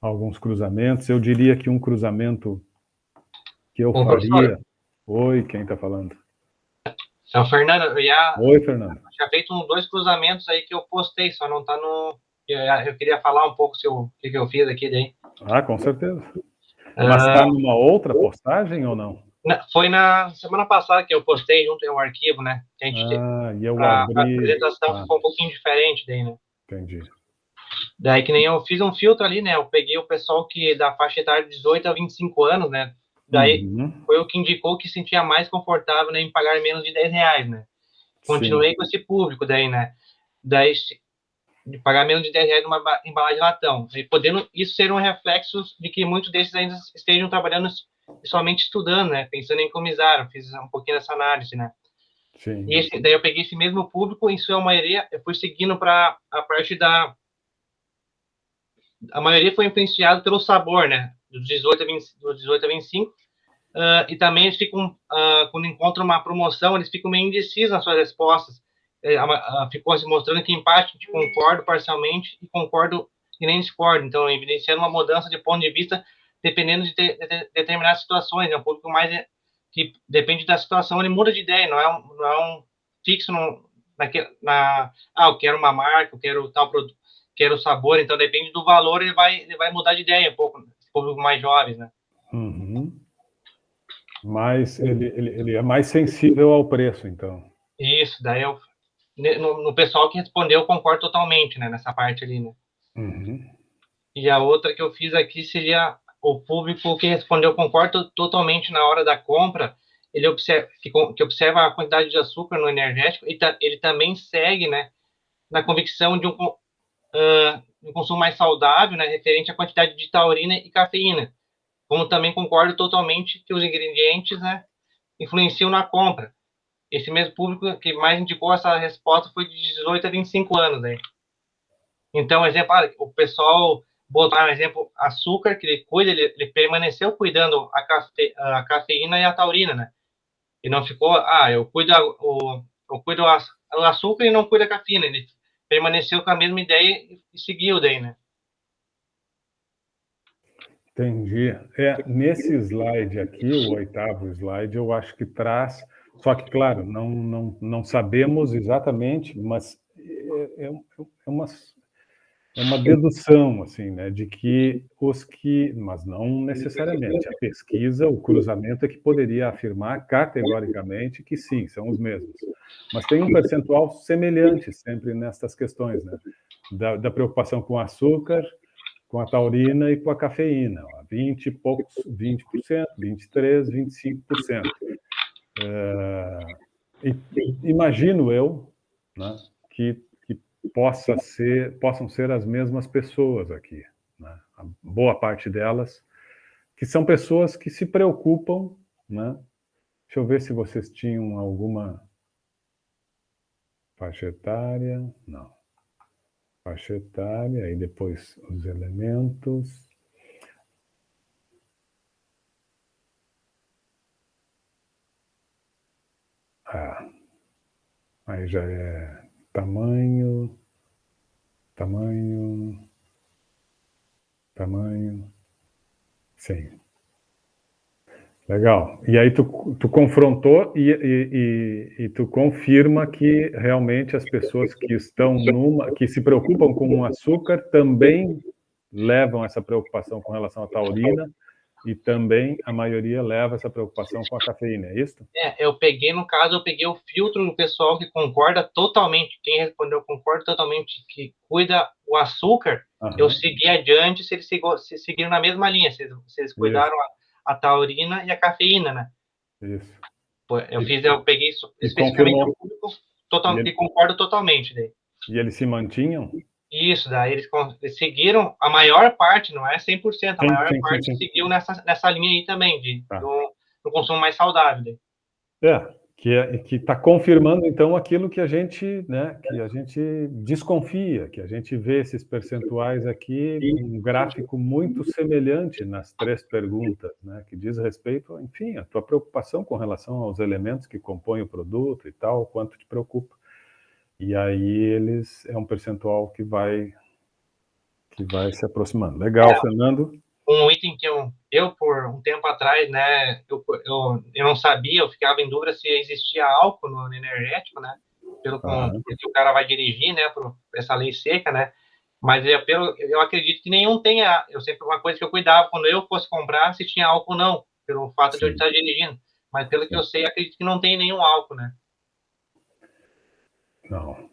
alguns cruzamentos. Eu diria que um cruzamento que eu faria... Oi, quem está falando? Então, Fernando, Oi, Fernando. tinha feito 2 cruzamentos aí que eu postei, só não tá no... Eu queria falar um pouco o que eu fiz aqui daí. Com certeza. Mas está numa outra postagem ou não? Foi na semana passada que eu postei junto ao arquivo, né? Que a gente e eu a abri... apresentação ficou um pouquinho diferente daí, né? Entendi. Daí que nem eu fiz um filtro ali, né? Eu peguei o pessoal que da faixa etária de 18 a 25 anos, né? Daí foi o que indicou que se sentia mais confortável, né, em pagar menos de R$10, né? Continuei com esse público daí, né? Daí de pagar menos de R$10 numa embalagem de latão. E podendo isso ser um reflexo de que muitos desses ainda estejam trabalhando somente estudando, né? Pensando em economizar. Eu fiz um pouquinho dessa análise, né? Sim. E daí eu peguei esse mesmo público, em sua maioria, eu fui seguindo para a parte da... A maioria foi influenciado pelo sabor, né? Dos 18 a 25. E também eles ficam, quando encontram uma promoção, eles ficam meio indecisos nas suas respostas. Ficou se mostrando que, em parte, concordo parcialmente e concordo e nem discordo. Então, evidenciando uma mudança de ponto de vista dependendo de determinadas situações. É um público mais que depende da situação, ele muda de ideia, não é um fixo eu quero uma marca, eu quero tal produto, quero sabor. Então, depende do valor, ele vai mudar de ideia um pouco, esse público mais jovens, né? Mas ele é mais sensível ao preço, então. Isso, daí no pessoal que respondeu, eu concordo totalmente, né, nessa parte ali, né? E a outra que eu fiz aqui seria o público que respondeu, concordo totalmente na hora da compra, ele observa a quantidade de açúcar no energético, e ele também segue, né, na convicção de um consumo mais saudável, né, referente à quantidade de taurina e cafeína. Como também concordo totalmente que os ingredientes, né, influenciam na compra. Esse mesmo público que mais indicou essa resposta foi de 18 a 25 anos. Né? Então, exemplo, o pessoal botar um exemplo, açúcar, que ele cuida, ele permaneceu cuidando a cafeína e a taurina, né? E não ficou, eu cuido o açúcar e não cuido a cafeína. Ele permaneceu com a mesma ideia e seguiu daí, né? Entendi. Nesse slide aqui, o 8º slide, eu acho que traz, só que, claro, não sabemos exatamente, mas é uma dedução, assim, né, de que mas não necessariamente, a pesquisa, o cruzamento é que poderia afirmar categoricamente que sim, são os mesmos. Mas tem um percentual semelhante sempre nessas questões, né, da preocupação com o açúcar, com a taurina e com a cafeína, 20 e poucos, 20%, 23%, 25%. Imagino eu, né, que possam ser as mesmas pessoas aqui, né? A boa parte delas, que são pessoas que se preocupam, né? Deixa eu ver se vocês tinham alguma faixa etária, não. Faixa etária, aí depois os elementos. Aí já é tamanho, sim. Legal. E aí tu confrontou e tu confirma que realmente as pessoas que que se preocupam com o açúcar também levam essa preocupação com relação à taurina e também a maioria leva essa preocupação com a cafeína, é isso? Eu peguei o filtro do pessoal que concorda totalmente. Quem respondeu concorda totalmente, que cuida o açúcar, eu segui adiante se eles seguiram na mesma linha, se eles cuidaram a taurina e a cafeína, né? Isso. Eu peguei especificamente o público que concorda totalmente. Daí. E eles se mantinham? Isso, daí eles seguiram, a maior parte, não é 100%, a maior parte seguiu nessa linha aí também, do consumo mais saudável. Daí. Que está confirmando, então, aquilo que a gente, né, que a gente desconfia, que a gente vê esses percentuais aqui, um gráfico muito semelhante nas 3 perguntas, né, que diz respeito, enfim, a tua preocupação com relação aos elementos que compõem o produto e tal, o quanto te preocupa. E aí é um percentual que vai se aproximando. Legal, Fernando. Um item que eu por um tempo atrás, né, eu não sabia, eu ficava em dúvida se existia álcool no energético, né, porque o cara vai dirigir, né, por essa lei seca, né, mas eu acredito que nenhum tenha, uma coisa que eu cuidava quando eu fosse comprar, se tinha álcool ou não, pelo fato de eu estar dirigindo, mas pelo que eu sei, acredito que não tem nenhum álcool, né. Não.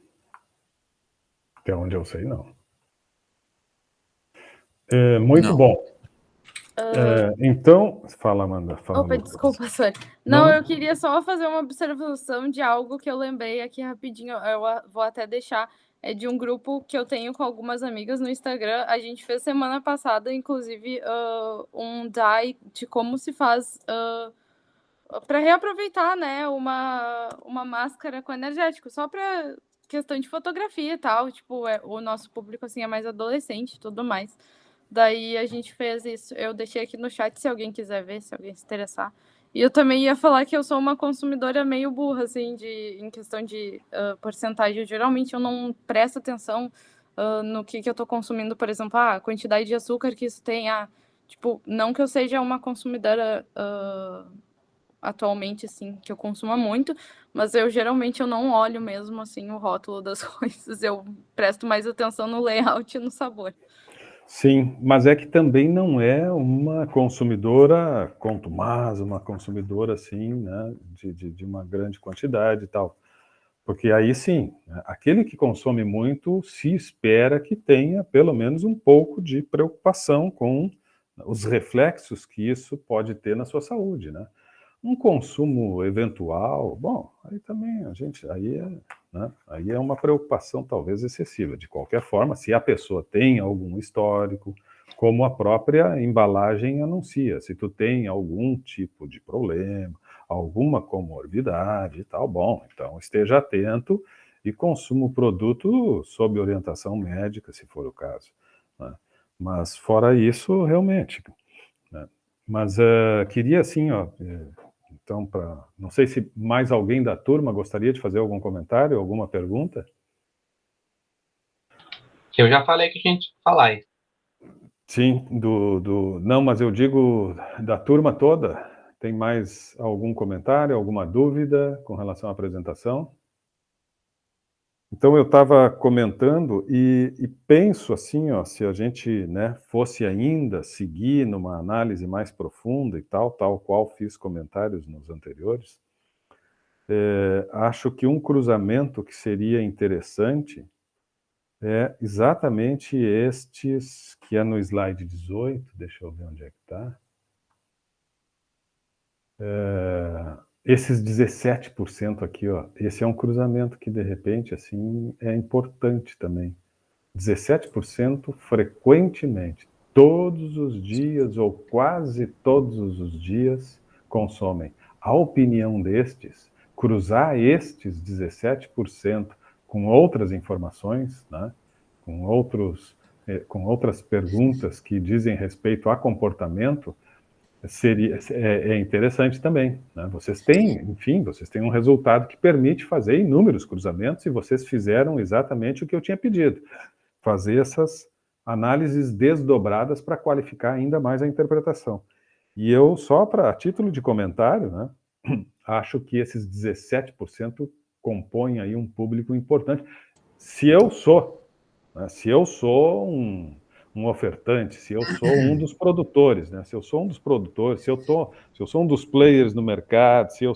Até onde eu sei, não. Muito Não. bom. Então, fala, Amanda. Opa, desculpa, sorry. Não, eu queria só fazer uma observação de algo que eu lembrei aqui rapidinho. Eu vou até deixar. É de um grupo que eu tenho com algumas amigas no Instagram. A gente fez semana passada, inclusive, um DAI de como se faz para reaproveitar, né, uma máscara com energético, só para questão de fotografia e tal. Tipo, o nosso público assim é mais adolescente e tudo mais. Daí a gente fez isso. Eu deixei aqui no chat se alguém quiser ver, se alguém se interessar. E eu também ia falar que eu sou uma consumidora meio burra, assim, em questão de porcentagem. Geralmente eu não presto atenção no que eu tô consumindo, por exemplo, a quantidade de açúcar que isso tem. Tipo, não que eu seja uma consumidora atualmente, assim, que eu consumo muito, mas geralmente eu não olho mesmo, assim, o rótulo das coisas. Eu presto mais atenção no layout e no sabor. Sim, mas é que também não é uma consumidora contumaz, uma consumidora assim, né, de uma grande quantidade e tal. Porque aí sim, né, aquele que consome muito se espera que tenha pelo menos um pouco de preocupação com os reflexos que isso pode ter na sua saúde, né? Um consumo eventual, bom, aí também aí é uma preocupação talvez excessiva. De qualquer forma, se a pessoa tem algum histórico, como a própria embalagem anuncia, se tu tem algum tipo de problema, alguma comorbidade e tal, bom, então esteja atento e consuma o produto sob orientação médica, se for o caso, né? Mas fora isso, realmente, né? Mas queria assim, ó, então, não sei se mais alguém da turma gostaria de fazer algum comentário, alguma pergunta? Que eu já falei que a gente falar aí. Sim, não, mas eu digo da turma toda. Tem mais algum comentário, alguma dúvida com relação à apresentação? Então eu estava comentando e penso assim, ó, se a gente, né, fosse ainda seguir numa análise mais profunda e tal qual fiz comentários nos anteriores, acho que um cruzamento que seria interessante é exatamente estes que é no slide 18, deixa eu ver onde é que está. Esses 17% aqui, ó, esse é um cruzamento que de repente assim é importante também. 17% frequentemente, todos os dias ou quase todos os dias consomem. A opinião destes, cruzar estes 17% com outras informações, né, com outras perguntas que dizem respeito a comportamento, é interessante também, né? Vocês têm um resultado que permite fazer inúmeros cruzamentos e vocês fizeram exatamente o que eu tinha pedido. Fazer essas análises desdobradas para qualificar ainda mais a interpretação. E eu, só para título de comentário, né, acho que esses 17% compõem aí um público importante. Se eu sou um ofertante, se eu sou um dos produtores, né, se eu sou um dos players no mercado, eu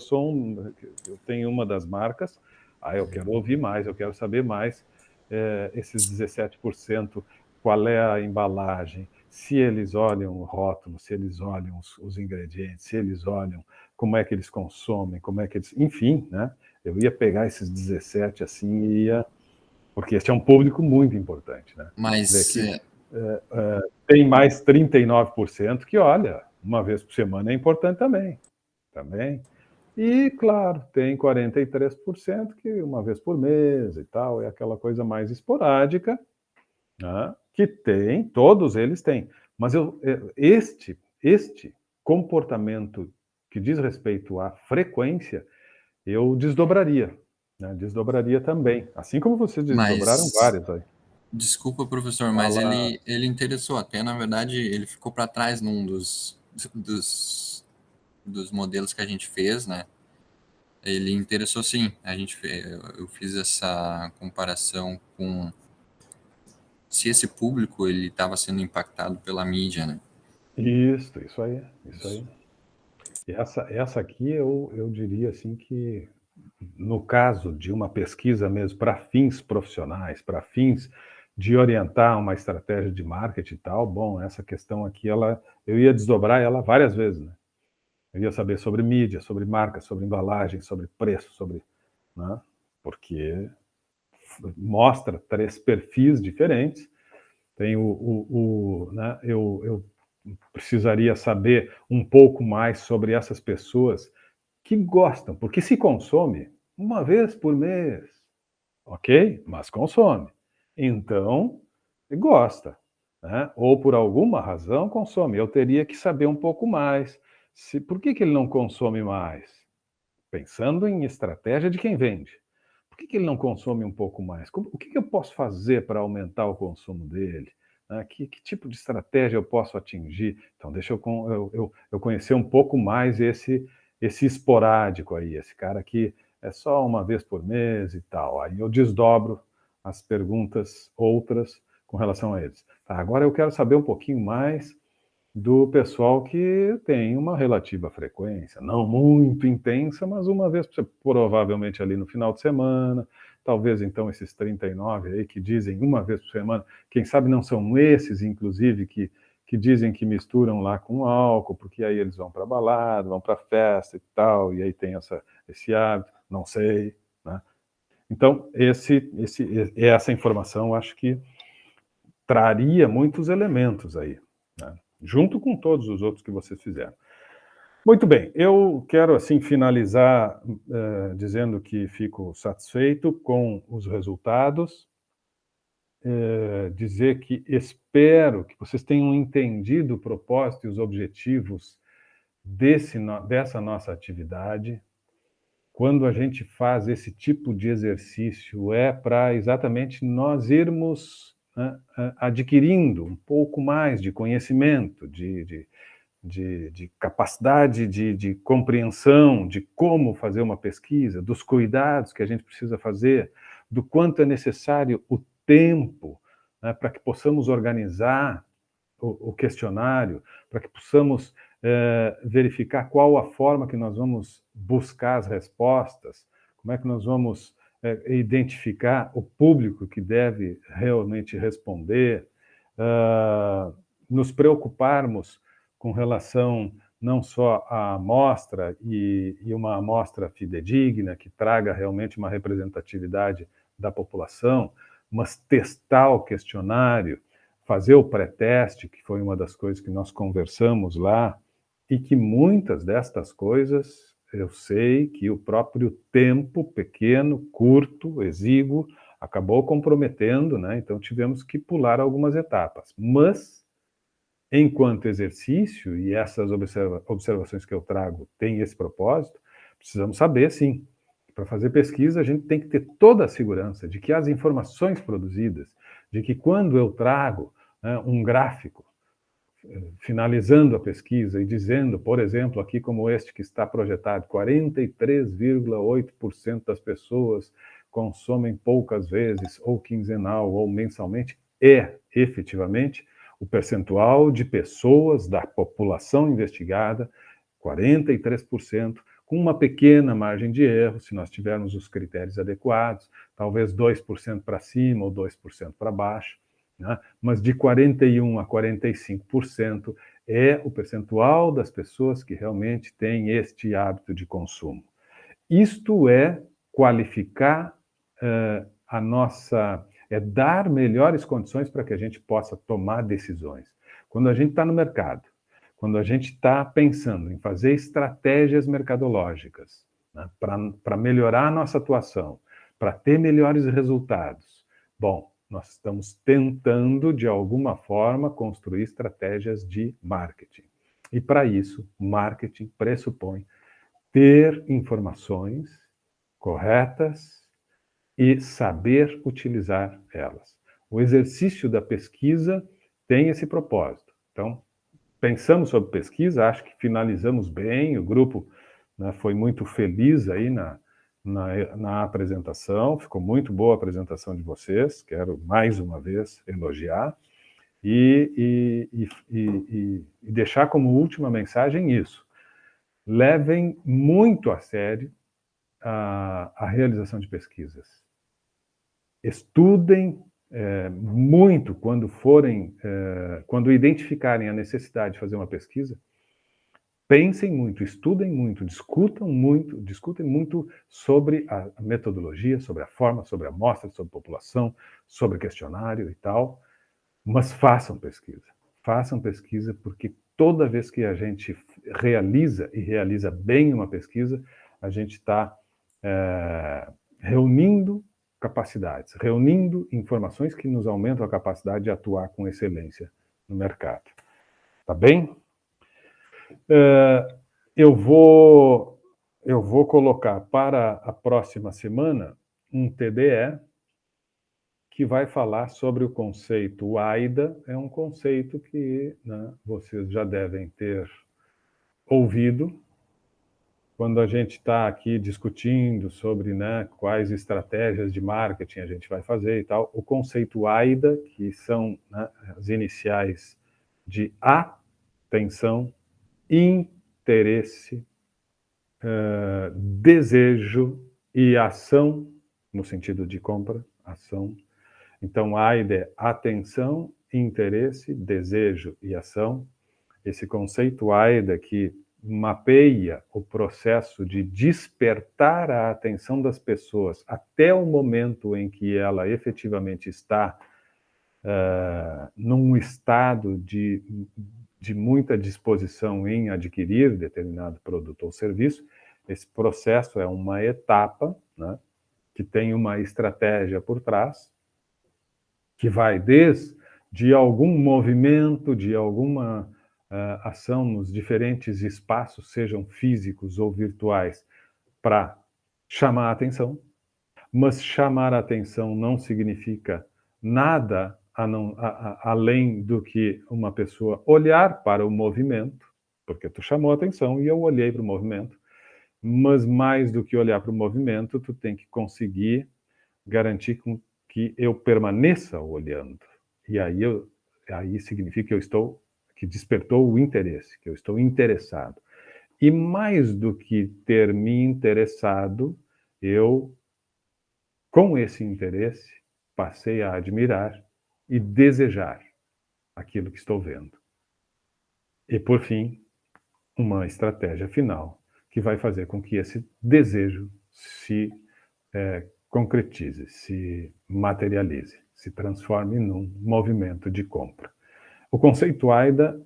tenho uma das marcas, eu quero ouvir mais, eu quero saber mais, esses 17%, qual é a embalagem, se eles olham o rótulo, se eles olham os ingredientes, se eles olham como é que eles consomem, enfim, né? Eu ia pegar esses 17 assim e ia, porque este é um público muito importante, né? Mas Tem mais 39% que, olha, uma vez por semana é importante também. E, claro, tem 43% que uma vez por mês e tal, é aquela coisa mais esporádica, né, que todos eles têm. Mas este comportamento que diz respeito à frequência, eu desdobraria, né, desdobraria também. Assim como vocês desdobraram vários aí. Desculpa, professor, mas ele interessou até, na verdade, ele ficou para trás num dos modelos que a gente fez, né? Ele interessou sim. Eu fiz essa comparação com se esse público ele estava sendo impactado pela mídia, né? Isso aí. E essa aqui eu diria assim que, no caso de uma pesquisa mesmo para fins profissionais, para fins de orientar uma estratégia de marketing e tal, bom, essa questão aqui, eu ia desdobrar ela várias vezes, né? Eu ia saber sobre mídia, sobre marca, sobre embalagem, sobre preço, né? Porque mostra 3 perfis diferentes. Tem né, eu precisaria saber um pouco mais sobre essas pessoas que gostam, porque se consome uma vez por mês, ok? Mas consome. Então, gosta, né? Ou por alguma razão consome. Eu teria que saber um pouco mais. Por que ele não consome mais? Pensando em estratégia de quem vende. Por que ele não consome um pouco mais? O que eu posso fazer para aumentar o consumo dele? Que tipo de estratégia eu posso atingir? Então, deixa eu conhecer um pouco mais esse esporádico aí, esse cara que é só uma vez por mês e tal. Aí eu desdobro as perguntas outras com relação a eles. Tá, agora eu quero saber um pouquinho mais do pessoal que tem uma relativa frequência, não muito intensa, mas uma vez, provavelmente ali no final de semana, talvez então esses 39 aí que dizem uma vez por semana, quem sabe não são esses, inclusive, que dizem que misturam lá com álcool, porque aí eles vão para balada, vão para festa e tal, e aí tem esse hábito, não sei, né? Então, essa informação, eu acho que traria muitos elementos aí, né? Junto com todos os outros que vocês fizeram. Muito bem, eu quero assim finalizar dizendo que fico satisfeito com os resultados. dizer que espero que vocês tenham entendido o propósito e os objetivos dessa nossa atividade. Quando a gente faz esse tipo de exercício, é para exatamente nós irmos adquirindo um pouco mais de conhecimento, de capacidade de compreensão de como fazer uma pesquisa, dos cuidados que a gente precisa fazer, do quanto é necessário o tempo, né, para que possamos organizar o questionário, para que possamos verificar qual a forma que nós vamos buscar as respostas, como é que nós vamos identificar o público que deve realmente responder, nos preocuparmos com relação não só à amostra e uma amostra fidedigna, que traga realmente uma representatividade da população, mas testar o questionário, fazer o pré-teste, que foi uma das coisas que nós conversamos lá, e que muitas destas coisas eu sei que o próprio tempo pequeno, curto, exíguo, acabou comprometendo, né? Então tivemos que pular algumas etapas. Mas, enquanto exercício, e essas observações que eu trago têm esse propósito, precisamos saber, sim, que para fazer pesquisa a gente tem que ter toda a segurança de que as informações produzidas, de que quando eu trago um gráfico, finalizando a pesquisa e dizendo, por exemplo, aqui como este que está projetado, 43,8% das pessoas consomem poucas vezes, ou quinzenal, ou mensalmente, efetivamente, o percentual de pessoas da população investigada, 43%, com uma pequena margem de erro, se nós tivermos os critérios adequados, talvez 2% para cima ou 2% para baixo, né? Mas de 41% a 45% é o percentual das pessoas que realmente têm este hábito de consumo. Isto é qualificar a nossa... é dar melhores condições para que a gente possa tomar decisões. Quando a gente está no mercado, quando a gente está pensando em fazer estratégias mercadológicas, né, para melhorar a nossa atuação, para ter melhores resultados, bom, nós estamos tentando, de alguma forma, construir estratégias de marketing. E, para isso, marketing pressupõe ter informações corretas e saber utilizar elas. O exercício da pesquisa tem esse propósito. Então, pensamos sobre pesquisa, acho que finalizamos bem, o grupo, né, foi muito feliz aí na apresentação, ficou muito boa a apresentação de vocês, quero mais uma vez elogiar e deixar como última mensagem isso. Levem muito a sério a realização de pesquisas. Estudem muito quando identificarem a necessidade de fazer uma pesquisa. Pensem muito, estudem muito, discutem muito sobre a metodologia, sobre a forma, sobre a amostra, sobre a população, sobre questionário e tal, mas façam pesquisa. Façam pesquisa porque toda vez que a gente realiza bem uma pesquisa, a gente está reunindo capacidades, reunindo informações que nos aumentam a capacidade de atuar com excelência no mercado. Tá bem? Eu vou colocar para a próxima semana um TDE que vai falar sobre o conceito AIDA. É um conceito que, né, vocês já devem ter ouvido quando a gente está aqui discutindo sobre, né, quais estratégias de marketing a gente vai fazer e tal. O conceito AIDA, que são, né, as iniciais de atenção, interesse, desejo e ação, no sentido de compra, ação. Então, AIDA é atenção, interesse, desejo e ação. Esse conceito AIDA que mapeia o processo de despertar a atenção das pessoas até o momento em que ela efetivamente está num estado de muita disposição em adquirir determinado produto ou serviço. Esse processo é uma etapa, né, que tem uma estratégia por trás, que vai desde algum movimento, de alguma ação nos diferentes espaços, sejam físicos ou virtuais, para chamar a atenção, mas chamar a atenção não significa nada além do que uma pessoa olhar para o movimento, porque tu chamou a atenção e eu olhei para o movimento, mas mais do que olhar para o movimento, tu tem que conseguir garantir que eu permaneça olhando. E aí significa que despertou o interesse, que eu estou interessado. E mais do que ter me interessado, eu, com esse interesse, passei a admirar e desejar aquilo que estou vendo. E, por fim, uma estratégia final que vai fazer com que esse desejo se concretize, se materialize, se transforme num movimento de compra. O conceito AIDA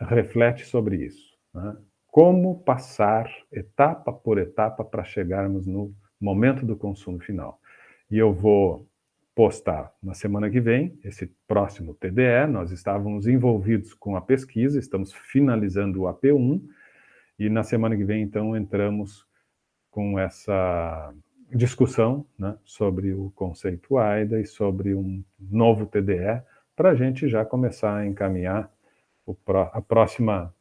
reflete sobre isso, né? Como passar etapa por etapa para chegarmos no momento do consumo final. E eu vou postar na semana que vem esse próximo TDE. Nós estávamos envolvidos com a pesquisa, estamos finalizando o AP1, e na semana que vem, então, entramos com essa discussão, né, sobre o conceito AIDA e sobre um novo TDE, para a gente já começar a encaminhar a próxima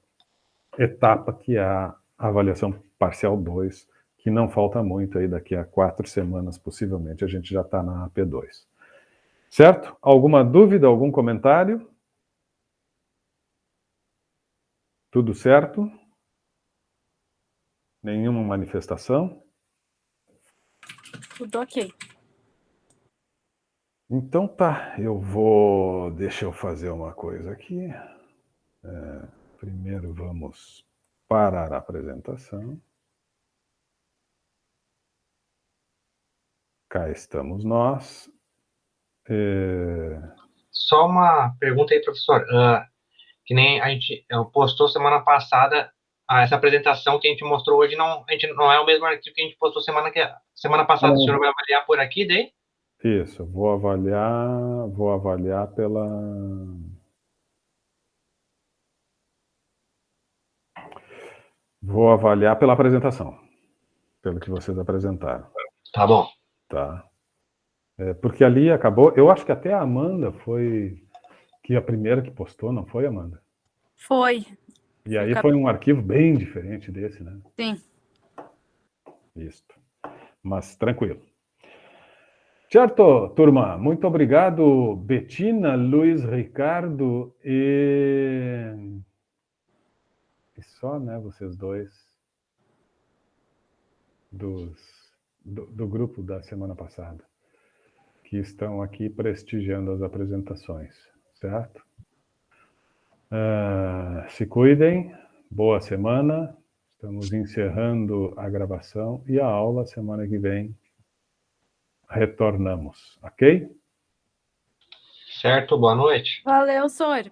etapa, que é a avaliação parcial 2, que não falta muito, aí daqui a 4 semanas, possivelmente, a gente já está na AP2. Certo? Alguma dúvida, algum comentário? Tudo certo? Nenhuma manifestação? Tudo ok. Então tá, deixa eu fazer uma coisa aqui. Primeiro vamos parar a apresentação. Cá estamos nós. Só uma pergunta aí, professor. Que nem a gente postou semana passada, essa apresentação que a gente mostrou hoje não é o mesmo arquivo que a gente postou semana passada. O senhor vai avaliar por aqui, daí? Isso, vou avaliar pela apresentação, pelo que vocês apresentaram. Tá bom. Tá. Porque ali acabou, eu acho que até a Amanda foi a primeira que postou, não foi, Amanda? Foi. E aí foi um arquivo bem diferente desse, né? Sim. Isso. Mas tranquilo. Certo, turma. Muito obrigado, Betina, Luiz Ricardo e só, né, vocês dois do grupo da semana passada, que estão aqui prestigiando as apresentações, certo? Se cuidem, boa semana. Estamos encerrando a gravação e a aula semana que vem retornamos, ok? Certo, boa noite. Valeu, Sori.